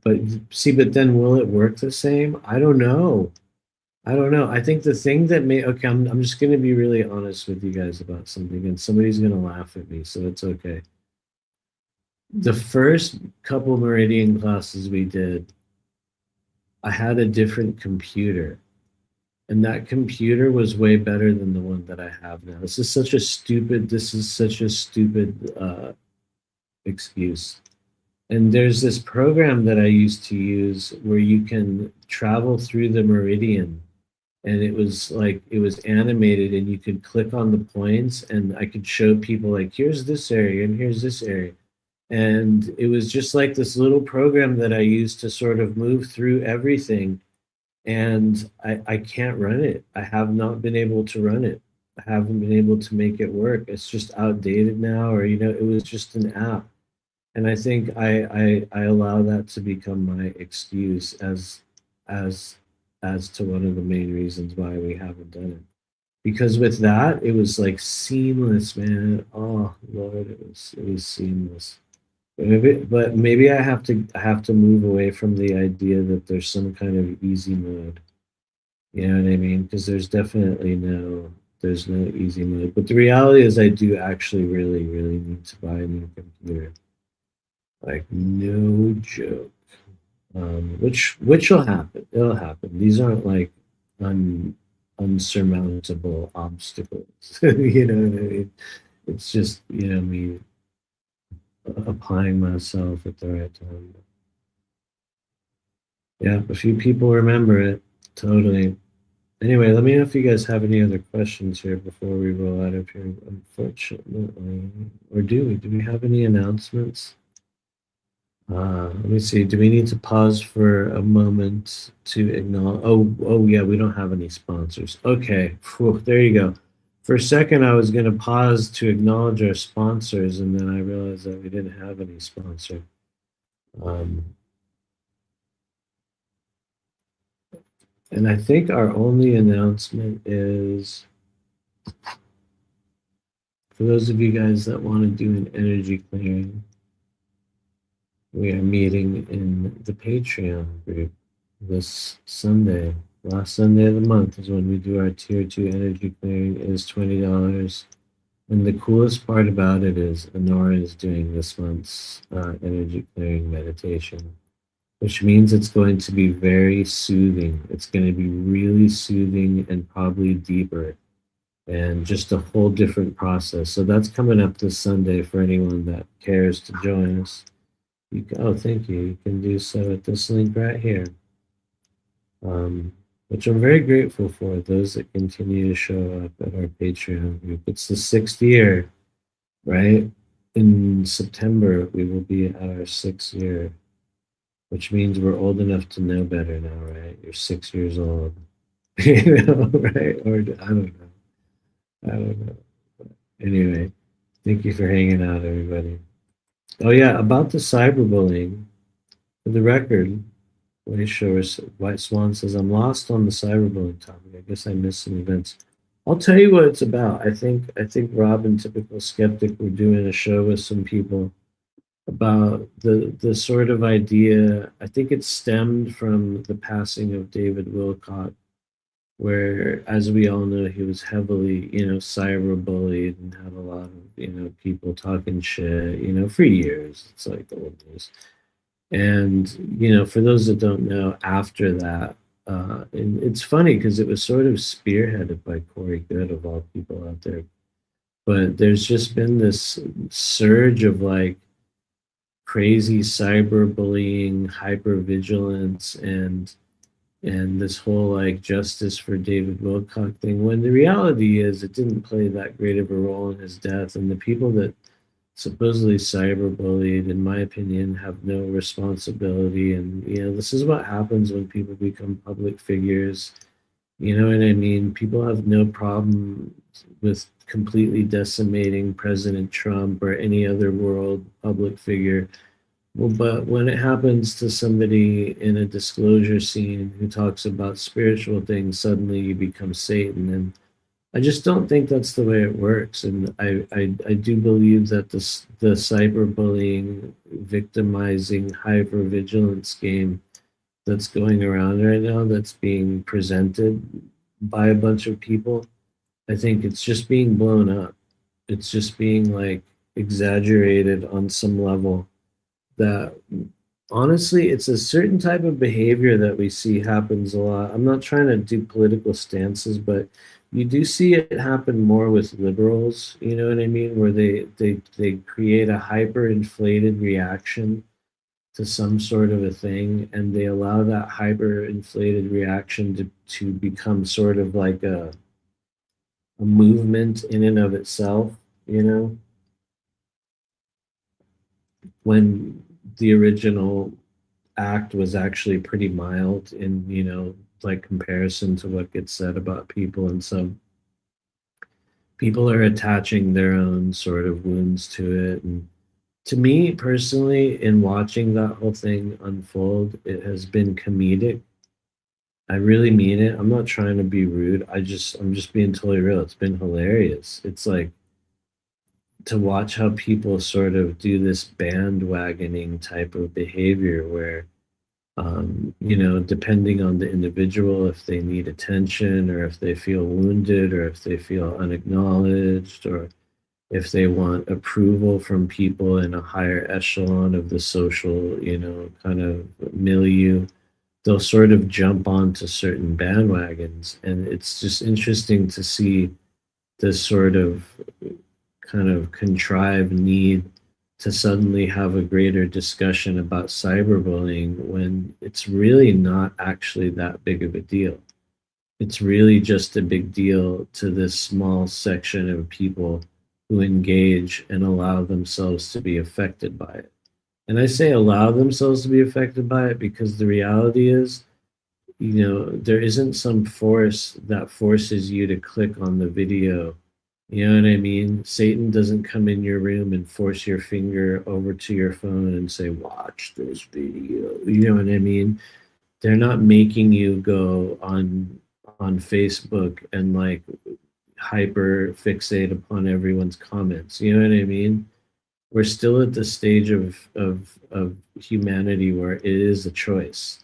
But see, but then will it work the same? I don't know. I don't know. I think the thing that may okay, I'm just gonna be really honest with you guys about something, and somebody's gonna laugh at me, so it's okay. The first couple Meridian classes we did, I had a different computer, and that computer was way better than the one that I have now. This is such a stupid excuse. And there's this program that I used to use where you can travel through the meridian, and it was animated, and you could click on the points, and I could show people like, here's this area and here's this area. And it was just like this little program that I used to sort of move through everything. And I can't run it. I have not been able to run it. I haven't been able to make it work. It's just outdated now, or it was just an app. And I think I allow that to become my excuse as as to one of the main reasons why we haven't done it. Because with that, it was like seamless, man. Oh Lord, it was seamless. Maybe I have to move away from the idea that there's some kind of easy mode. You know what I mean? Because there's no easy mode. But the reality is, I do actually really, really need to buy a new computer. Like, no joke. Which will happen. It'll happen. These aren't like un, unsurmountable obstacles. You know what I mean? It's just, me applying myself at the right time. Yeah, a few people remember it. Totally. Anyway, let me know if you guys have any other questions here before we roll out of here. Unfortunately, or do we? Do we have any announcements? Let me see. Do we need to pause for a moment to acknowledge? Oh, yeah, we don't have any sponsors. Okay, phew, there you go. For a second, I was going to pause to acknowledge our sponsors, and then I realized that we didn't have any sponsor. Um, and I think our only announcement is for those of you guys that want to do an energy clearing, we are meeting in the Patreon group this Sunday. Last Sunday of the month is when we do our tier 2 energy clearing. It is $20. And the coolest part about it is Honora is doing this month's energy clearing meditation, which means it's going to be very soothing. It's going to be really soothing and probably deeper and just a whole different process. So that's coming up this Sunday for anyone that cares to join us. Thank you. You can do so at this link right here, which I'm very grateful for, those that continue to show up at our Patreon group. It's the 6th year, right? In September, we will be at our 6th year, which means we're old enough to know better now, right? You're 6 years old, right? Or I don't know. I don't know. But anyway, thank you for hanging out, everybody. Oh yeah, about the cyberbullying. For the record, White Swan says, I'm lost on the cyberbullying topic. I guess I missed some events. I'll tell you what it's about. I think Rob and Typical Skeptic were doing a show with some people about the sort of idea. I think it stemmed from the passing of David Wilcott, where, as we all know, he was heavily, cyberbullied and had a lot of, people talking shit, for years. It's like the old news. And, for those that don't know, after that, and it's funny because it was sort of spearheaded by Corey Good, of all people out there. But there's just been this surge of like crazy cyberbullying, hypervigilance, and this whole like justice for David Wilcock thing. When the reality is, it didn't play that great of a role in his death, and the people that supposedly cyberbullied, in my opinion, have no responsibility. And this is what happens when people become public figures. You know what I mean? People have no problem with completely decimating President Trump or any other world public figure. Well, but when it happens to somebody in a disclosure scene who talks about spiritual things, suddenly you become Satan. And I just don't think that's the way it works. And I do believe that the cyberbullying, victimizing, hypervigilance game that's going around right now, that's being presented by a bunch of people, I think it's just being blown up. It's just being like exaggerated on some level that honestly, it's a certain type of behavior that we see happens a lot. I'm not trying to do political stances, but you do see it happen more with liberals, you know what I mean, where they create a hyper inflated reaction to some sort of a thing, and they allow that hyper inflated reaction to become sort of like a movement in and of itself, you know, when the original act was actually pretty mild in, like comparison to what gets said about people. And so people are attaching their own sort of wounds to it. And to me personally, in watching that whole thing unfold, it has been comedic. I really mean it. I'm not trying to be rude. I'm just being totally real. It's been hilarious. It's like to watch how people sort of do this bandwagoning type of behavior where depending on the individual, if they need attention or if they feel wounded or if they feel unacknowledged or if they want approval from people in a higher echelon of the social, kind of milieu, they'll sort of jump onto certain bandwagons. And it's just interesting to see this sort of kind of contrived need to suddenly have a greater discussion about cyberbullying when it's really not actually that big of a deal. It's really just a big deal to this small section of people who engage and allow themselves to be affected by it. And I say allow themselves to be affected by it because the reality is, there isn't some force that forces you to click on the video. You know what I mean? Satan doesn't come in your room and force your finger over to your phone and say, watch this video. You know what I mean? They're not making you go on Facebook and like hyper fixate upon everyone's comments. You know what I mean? We're still at the stage of humanity where it is a choice.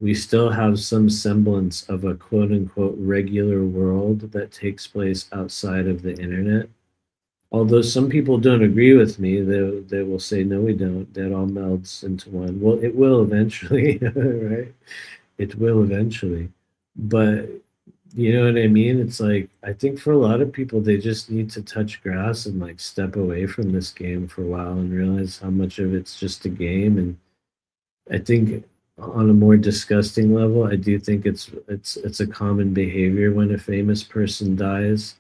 We still have some semblance of a quote unquote regular world that takes place outside of the internet. Although some people don't agree with me, they will say, no, we don't. That all melds into one. Well, it will eventually, right? It will eventually. But you know what I mean? It's like, I think for a lot of people, they just need to touch grass and like step away from this game for a while and realize how much of it's just a game. And I think on a more disgusting level, I do think it's a common behavior when a famous person dies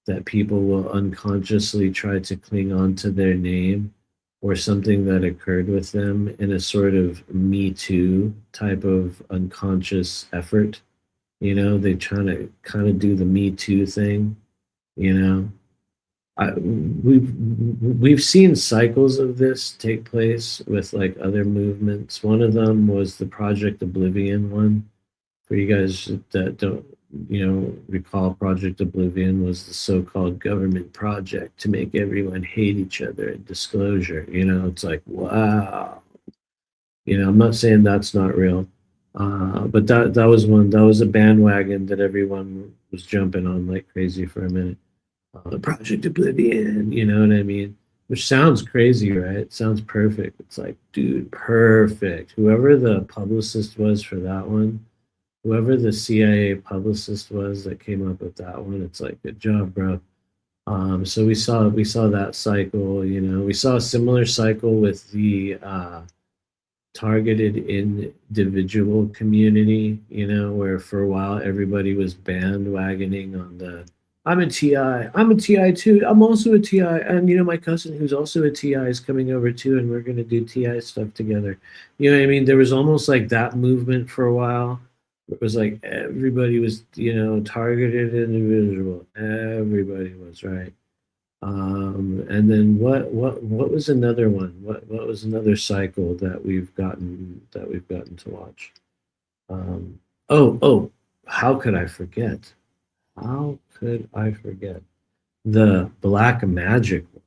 that people will unconsciously try to cling on to their name or something that occurred with them in a sort of Me Too type of unconscious effort. They trying to kind of do the Me Too thing. You know, we've seen cycles of this take place with like other movements. One of them was the Project Oblivion one. For you guys that don't, recall, Project Oblivion was the so-called government project to make everyone hate each other and disclosure. It's like, wow. I'm not saying that's not real, but that was one. That was a bandwagon that everyone was jumping on like crazy for a minute. Project Oblivion, you know what I mean? Which sounds crazy, right? It sounds perfect. It's like, dude, perfect. Whoever the publicist was for that one, whoever the CIA publicist was that came up with that one, it's like, good job, bro. So we saw that cycle. We saw a similar cycle with the targeted individual community, where for a while everybody was bandwagoning on the I'm a TI. I'm a TI too. I'm also a TI. And my cousin who's also a TI is coming over too, and we're gonna do TI stuff together. You know what I mean? There was almost like that movement for a while. It was like everybody was, targeted individual. Everybody was, right. And then what was another one? What was another cycle that we've gotten to watch? Oh, how could I forget? How could I forget the black magic one?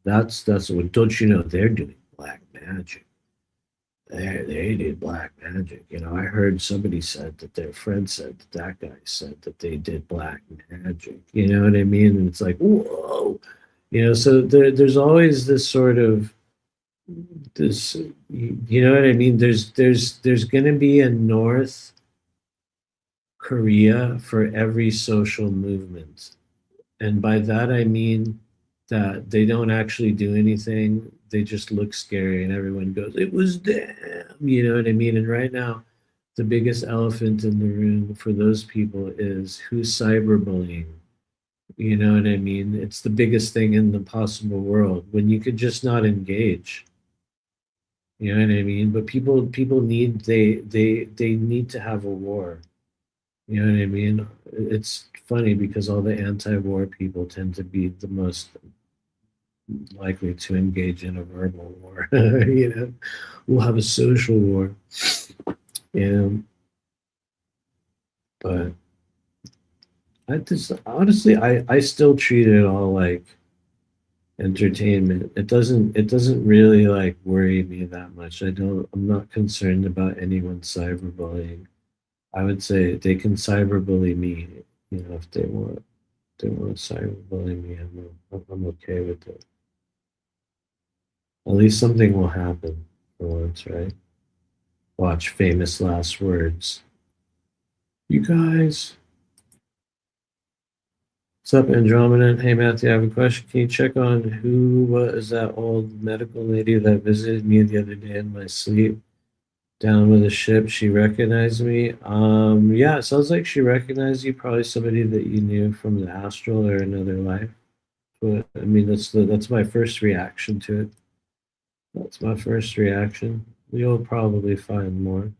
That's what. Don't you know they're doing black magic? They did black magic. I heard somebody said that their friend said that guy said that they did black magic. You know what I mean? And it's like, whoa. So there's always this sort of this. You know what I mean? There's going to be a North Korea for every social movement. And by that, I mean that they don't actually do anything. They just look scary, and everyone goes, it was them. You know what I mean? And right now, the biggest elephant in the room for those people is who's cyberbullying. You know what I mean? It's the biggest thing in the possible world when you could just not engage. You know what I mean? But people need they need to have a war. You know what I mean? It's funny because all the anti-war people tend to be the most likely to engage in a verbal war. We'll have a social war. And but I just honestly I still treat it all like entertainment. It doesn't really like worry me that much. I'm not concerned about anyone cyberbullying. I would say they can cyberbully me, if they want to cyberbully me, I'm okay with it. At least something will happen for once, right? Watch famous last words. You guys. What's up, Andromeda? Hey, Matthew, I have a question. Can you check on who was that old medical lady that visited me the other day in my sleep down with a ship? She recognized me. Yeah, it sounds like she recognized you. Probably somebody that you knew from the astral or another life. But I mean, that's my first reaction to it. That's my first reaction. You'll probably find more.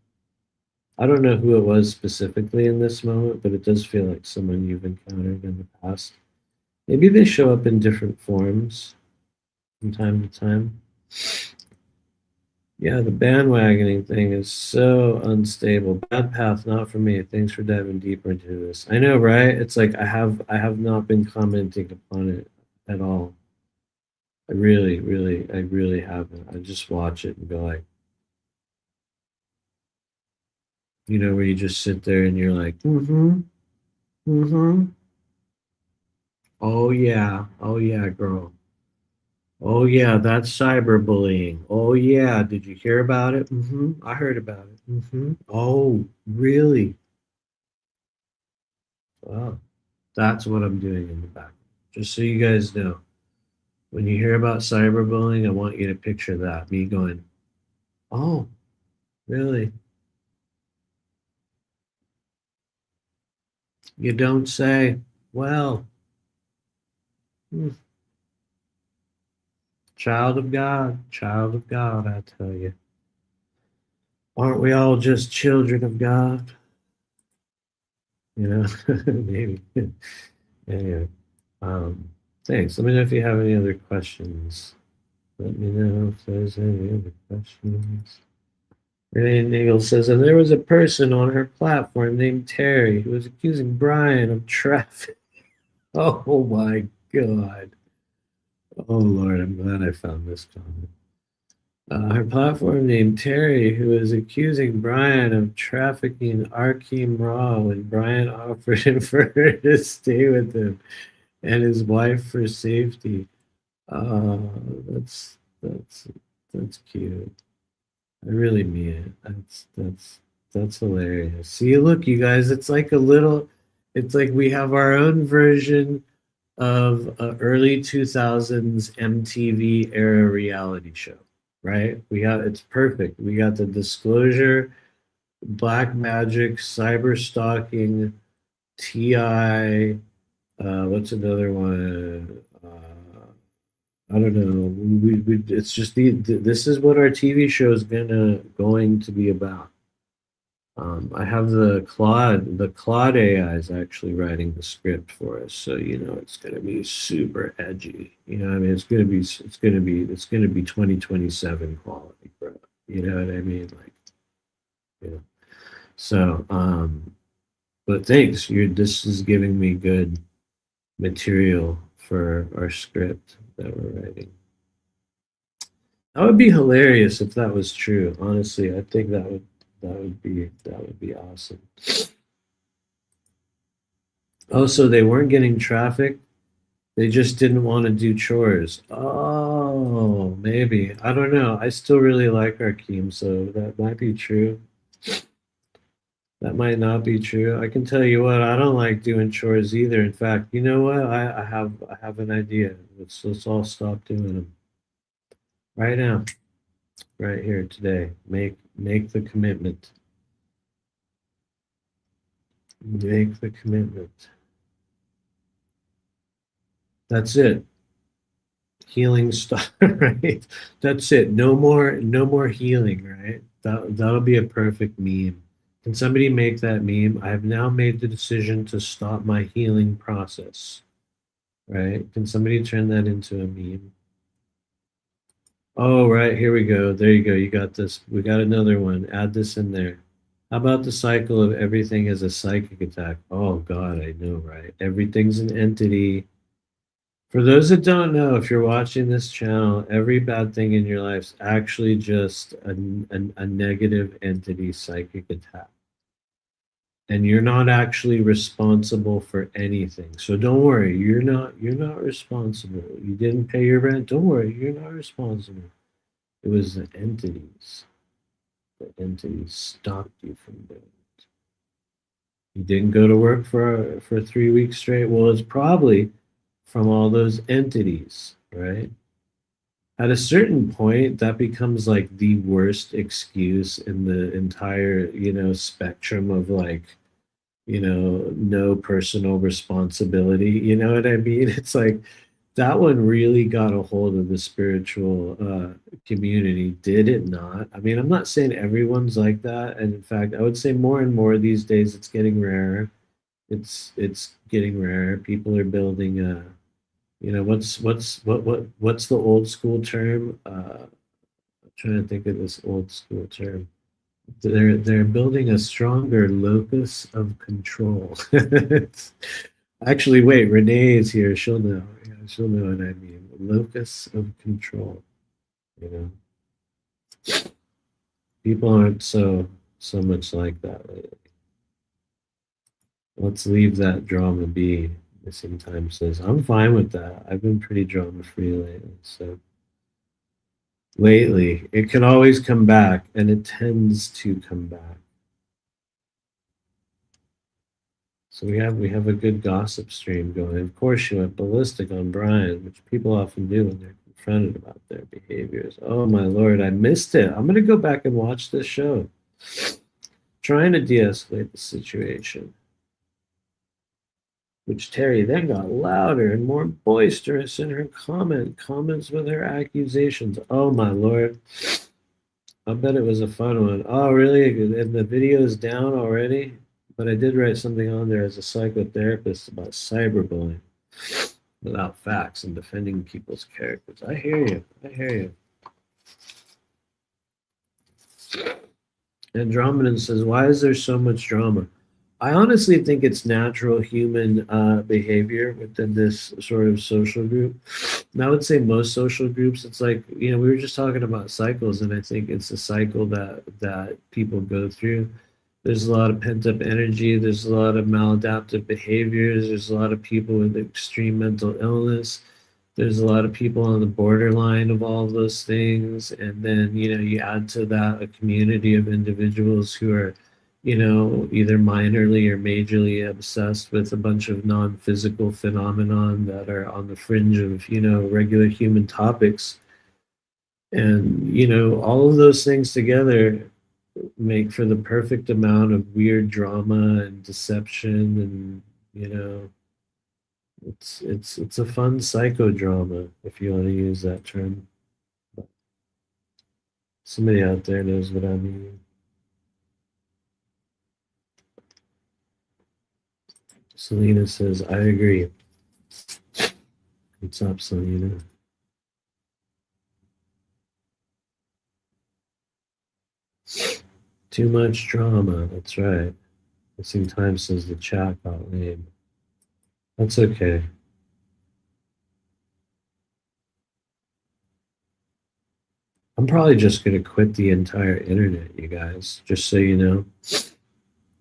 I don't know who it was specifically in this moment, but it does feel like someone you've encountered in the past. Maybe they show up in different forms from time to time. Yeah, the bandwagoning thing is so unstable. Bad path, not for me. Thanks for diving deeper into this. I know, right? It's like I have not been commenting upon it at all. I really haven't. I just watch it and go like, where you just sit there and you're like, mm-hmm, mm-hmm. Oh yeah, girl. Oh yeah, that's cyberbullying. Oh yeah, did you hear about it? I heard about it. Oh, really? Wow, that's what I'm doing in the back. Just so you guys know, when you hear about cyberbullying, I want you to picture that me going, "Oh, really? You don't say." Well, hmm, child of God, I tell you, aren't we all just children of God? Maybe. Anyway. Um, Thanks. Let me know if you have any other questions. Let me know if there's any other questions. Renee Nagel says, and there was a person on her platform named Terry who was accusing Brian of traffic. Oh my God. Oh Lord, I'm glad I found this comment. Her platform named Terry, who was accusing Brian of trafficking Arkeem Raw when Brian offered him for her to stay with him and his wife for safety. Oh, that's cute. I really mean it. That's hilarious. See, look, you guys, it's like we have our own version of a early 2000s MTV era reality show, right? It's perfect. We got the disclosure, black magic, cyber stalking, TI, what's another one? I don't know. It's just this is what our TV show is going to be about. I have the Claude AI is actually writing the script for us, so it's gonna be super edgy. I mean, it's gonna be 2027 quality, bro. You know what I mean? Like, you know. So, but thanks. This is giving me good material for our script that we're writing. That would be hilarious if that was true. Honestly, I think that would be awesome. Oh, so they weren't getting traffic. They just didn't want to do chores. Oh, maybe. I don't know. I still really like Arkeem, so that might be true. That might not be true. I can tell you what, I don't like doing chores either. In fact, you know what? I have an idea. Let's all stop doing them right now, right here today. Make the commitment. Make the commitment. That's it. Healing stuff, right? That's it. No more healing, right? That'll be a perfect meme. Can somebody make that meme? I have now made the decision to stop my healing process. Right? Can somebody turn that into a meme? Oh, right, here we go. There you go. You got this. We got another one. Add this in there. How about the cycle of everything as a psychic attack? Oh God, I know, right? Everything's an entity. For those that don't know, if you're watching this channel, every bad thing in your life is actually just a negative entity psychic attack. And you're not actually responsible for anything. So don't worry, you're not responsible. You didn't pay your rent. Don't worry, you're not responsible. It was the entities. The entities stopped you from doing it. You didn't go to work for 3 weeks straight. Well, it's probably from all those entities, right? At a certain point, that becomes like the worst excuse in the entire, spectrum of like, no personal responsibility. You know what I mean? It's like that one really got a hold of the spiritual community, did it not? I mean, I'm not saying everyone's like that, and in fact, I would say more and more these days it's getting rarer. It's getting rarer. People are building what's the old school term? I'm trying to think of this old school term. They're building a stronger locus of control. Actually, wait, Renee is here. She'll know. Yeah, she'll know what I mean. Locus of control. You know, people aren't so much like that lately. Let's leave that drama be. Missing time says, I'm fine with that. I've been pretty drama free lately. So lately, it can always come back, and it tends to come back. So we have a good gossip stream going. Of course, she went ballistic on Brian, which people often do when they're confronted about their behaviors. Oh my lord, I missed it. I'm gonna go back and watch this show. Trying to de-escalate the situation. Which Terry then got louder and more boisterous in her comments with her accusations. Oh my lord. I bet it was a fun one. Oh really? And the video is down already? But I did write something on there as a psychotherapist about cyberbullying without facts and defending people's characters. I hear you. I hear you. Andromeda says, why is there so much drama? I honestly think it's natural human behavior within this sort of social group. And I would say most social groups, it's like, we were just talking about cycles, and I think it's a cycle that people go through. There's a lot of pent-up energy. There's a lot of maladaptive behaviors. There's a lot of people with extreme mental illness. There's a lot of people on the borderline of all of those things. And then, you add to that a community of individuals who are, either minorly or majorly obsessed with a bunch of non-physical phenomenon that are on the fringe of, regular human topics. And, all of those things together make for the perfect amount of weird drama and deception, and it's a fun psychodrama, if you want to use that term. But somebody out there knows what I mean. Selena says, I agree. What's up, Selena? Too much drama, that's right. Missing time says the chat got lame. That's okay. I'm probably just going to quit the entire internet, you guys, just so you know.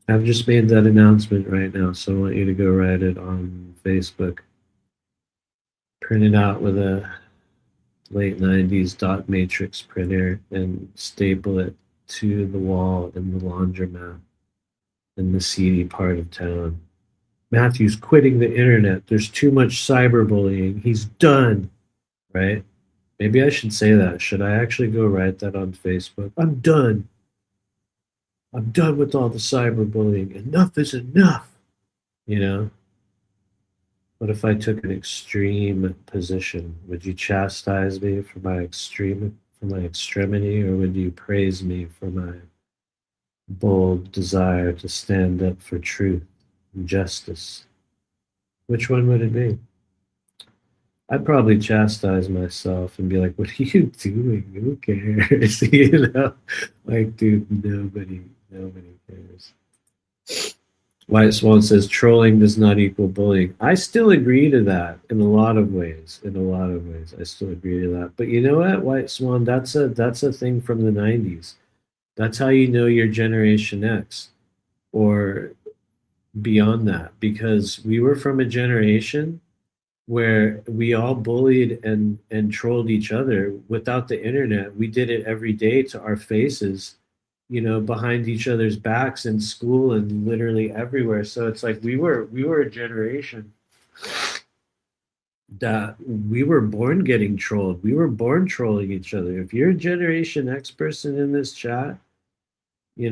I've just made that announcement right now, so I want you to go write it on Facebook. Print it out with a late 90s dot matrix printer and staple it to the wall in the laundromat in the seedy part of town. Matthew's quitting the internet. There's too much cyberbullying. He's done, right? Maybe I should say that. Should I actually go write that on Facebook? I'm done. I'm done with all the cyberbullying. Enough is enough. What if I took an extreme position? Would you chastise me for my extremity, or would you praise me for my bold desire to stand up for truth and justice? Which one would it be? I'd probably chastise myself and be like, what are you doing? Who cares? Like, dude, nobody cares. White Swan says trolling does not equal bullying. I still agree to that in a lot of ways. In a lot of ways, I still agree to that. But you know what, White Swan, that's a thing from the '90s. That's how you know you're Generation X or beyond that, because we were from a generation where we all bullied and trolled each other without the internet. We did it every day to our faces, behind each other's backs in school and literally everywhere. So it's like we were a generation that we were born getting trolled. We were born trolling each other. If you're a Generation X person in this chat, you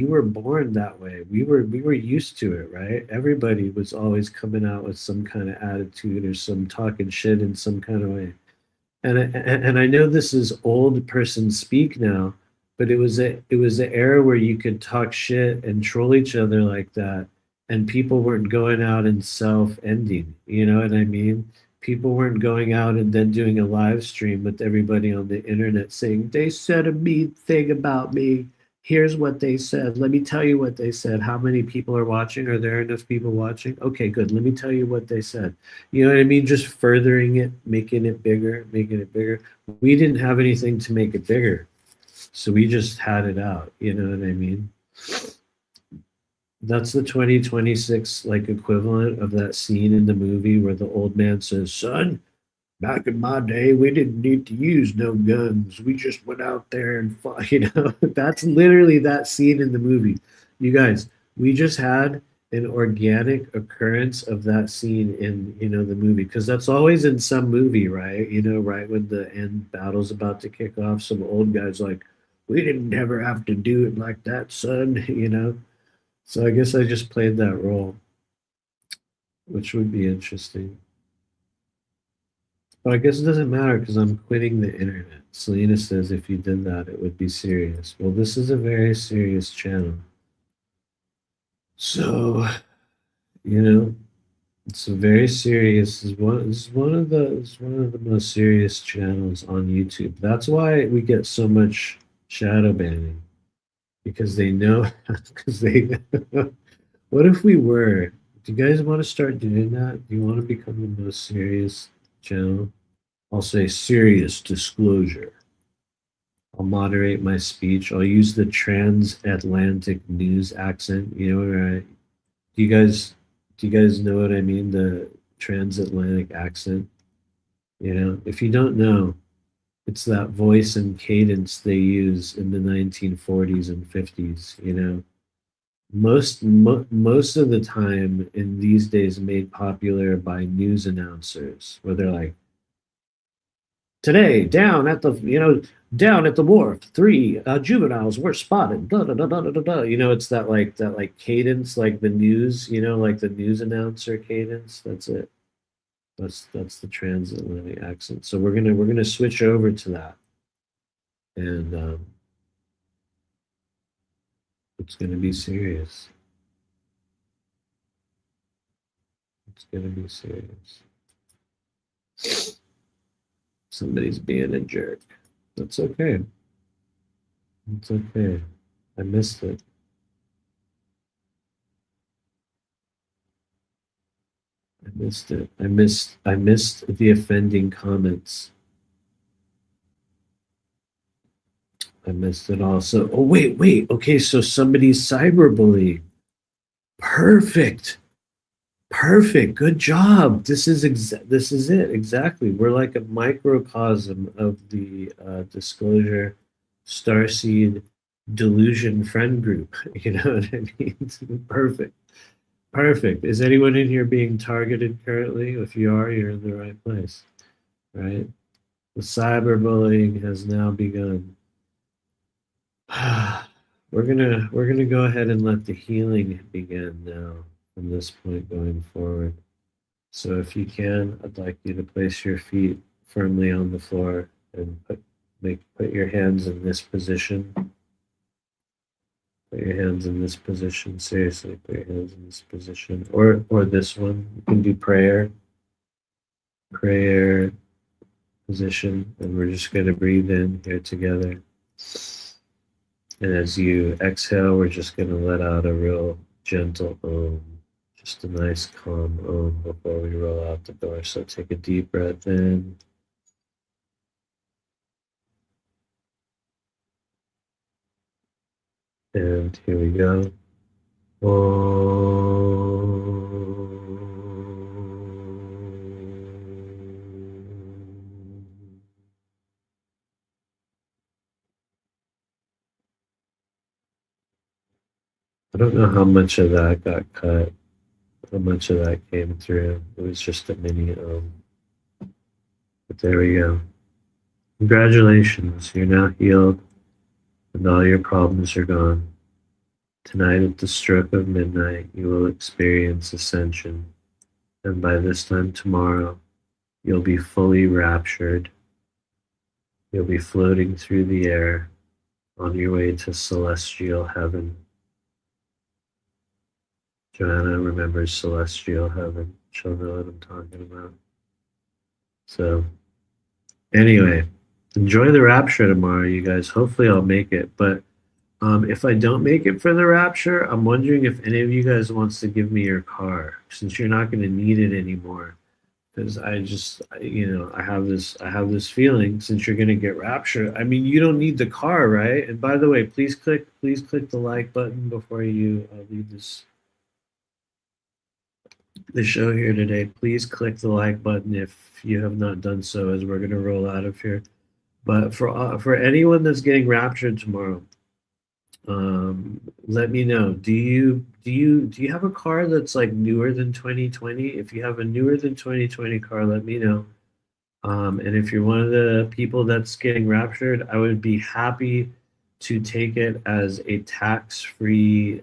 were born that way. We were used to it, right? Everybody was always coming out with some kind of attitude or some talking shit in some kind of way. And I know this is old person speak now, but it was an era where you could talk shit and troll each other like that, and people weren't going out and self-ending. You know what I mean? People weren't going out and then doing a live stream with everybody on the internet saying they said a mean thing about me. Here's what they said. Let me tell you what they said. How many people are watching? Are there enough people watching? Okay, good. Let me tell you what they said. You know what I mean? Just furthering it, making it bigger, making it bigger. We didn't have anything to make it bigger. So we just had it out. You know what I mean? That's the 2026 like equivalent of that scene in the movie where the old man says, "Son, back in my day, we didn't need to use no guns. We just went out there and fought." That's literally that scene in the movie. You guys, we just had an organic occurrence of that scene in, the movie. Because that's always in some movie, right? Right when the end battle's about to kick off, some old guy's like, "We didn't ever have to do it like that, son," So I guess I just played that role, which would be interesting. But I guess it doesn't matter because I'm quitting the internet. Selena says if you did that, it would be serious. Well, this is a very serious channel. So, you know, it's a very serious. This is one of the most serious channels on YouTube. That's why we get so much shadow banning, because they know. Because they know. What if we were? Do you guys want to start doing that? Do you want to become the most serious channel? I'll say serious disclosure. I'll moderate my speech. I'll use the transatlantic news accent. Do you guys know what I mean? The transatlantic accent. If you don't know, it's that voice and cadence they use in the 1940s and 50s. Most of the time in these days made popular by news announcers, where they're like, today, down at the wharf, three juveniles were spotted. Da, da, da, da, da, da. It's that like cadence, like the news. Like the news announcer cadence. That's it. That's the transatlantic accent. So we're gonna switch over to that, and it's gonna be serious. It's gonna be serious. Somebody's being a jerk. That's okay. It's okay. I missed it. I missed it. I missed the offending comments. I missed it also. Oh, wait. Okay, so somebody's cyberbullying. Perfect. Perfect. Good job. This is it. Exactly. We're like a microcosm of the disclosure starseed delusion friend group. You know what I mean? Perfect. Perfect. Is anyone in here being targeted currently? If you are, you're in the right place, right? The cyberbullying has now begun. We're gonna go ahead and let the healing begin now from this point going forward. So if you can, I'd like you to place your feet firmly on the floor and put your hands in this position. Put your hands in this position. Seriously, put your hands in this position. Or this one. You can do prayer position, and we're just gonna breathe in here together. And as you exhale, we're just going to let out a real gentle just a nice calm before we roll out the door. So take a deep breath in. And here we go. I don't know how much of that got cut, how much of that came through. It was just a mini but there we go. Congratulations, you're now healed and all your problems are gone. Tonight at the stroke of midnight, you will experience ascension, and by this time tomorrow, you'll be fully raptured. You'll be floating through the air on your way to celestial heaven. Joanna remembers celestial heaven. She'll know what I'm talking about. So, anyway, enjoy the rapture tomorrow, you guys. Hopefully, I'll make it. But if I don't make it for the rapture, I'm wondering if any of you guys wants to give me your car, since you're not going to need it anymore. Because I have this feeling, since you're going to get raptured. I mean, you don't need the car, right? And by the way, please click the like button before you leave the show here today. Please click the like button if you have not done so, as we're going to roll out of here. But for anyone that's getting raptured tomorrow, let me know. Do you have a car that's like newer than 2020? If you have a newer than 2020 car, let me know. And if you're one of the people that's getting raptured, I would be happy to take it as a tax-free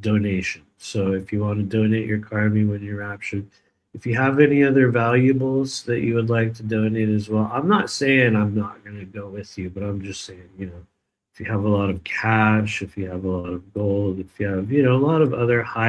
donation. So if you want to donate your car to me when you're raptured, if you have any other valuables that you would like to donate as well, I'm not saying I'm not going to go with you, but I'm just saying, if you have a lot of cash, if you have a lot of gold, if you have, a lot of other high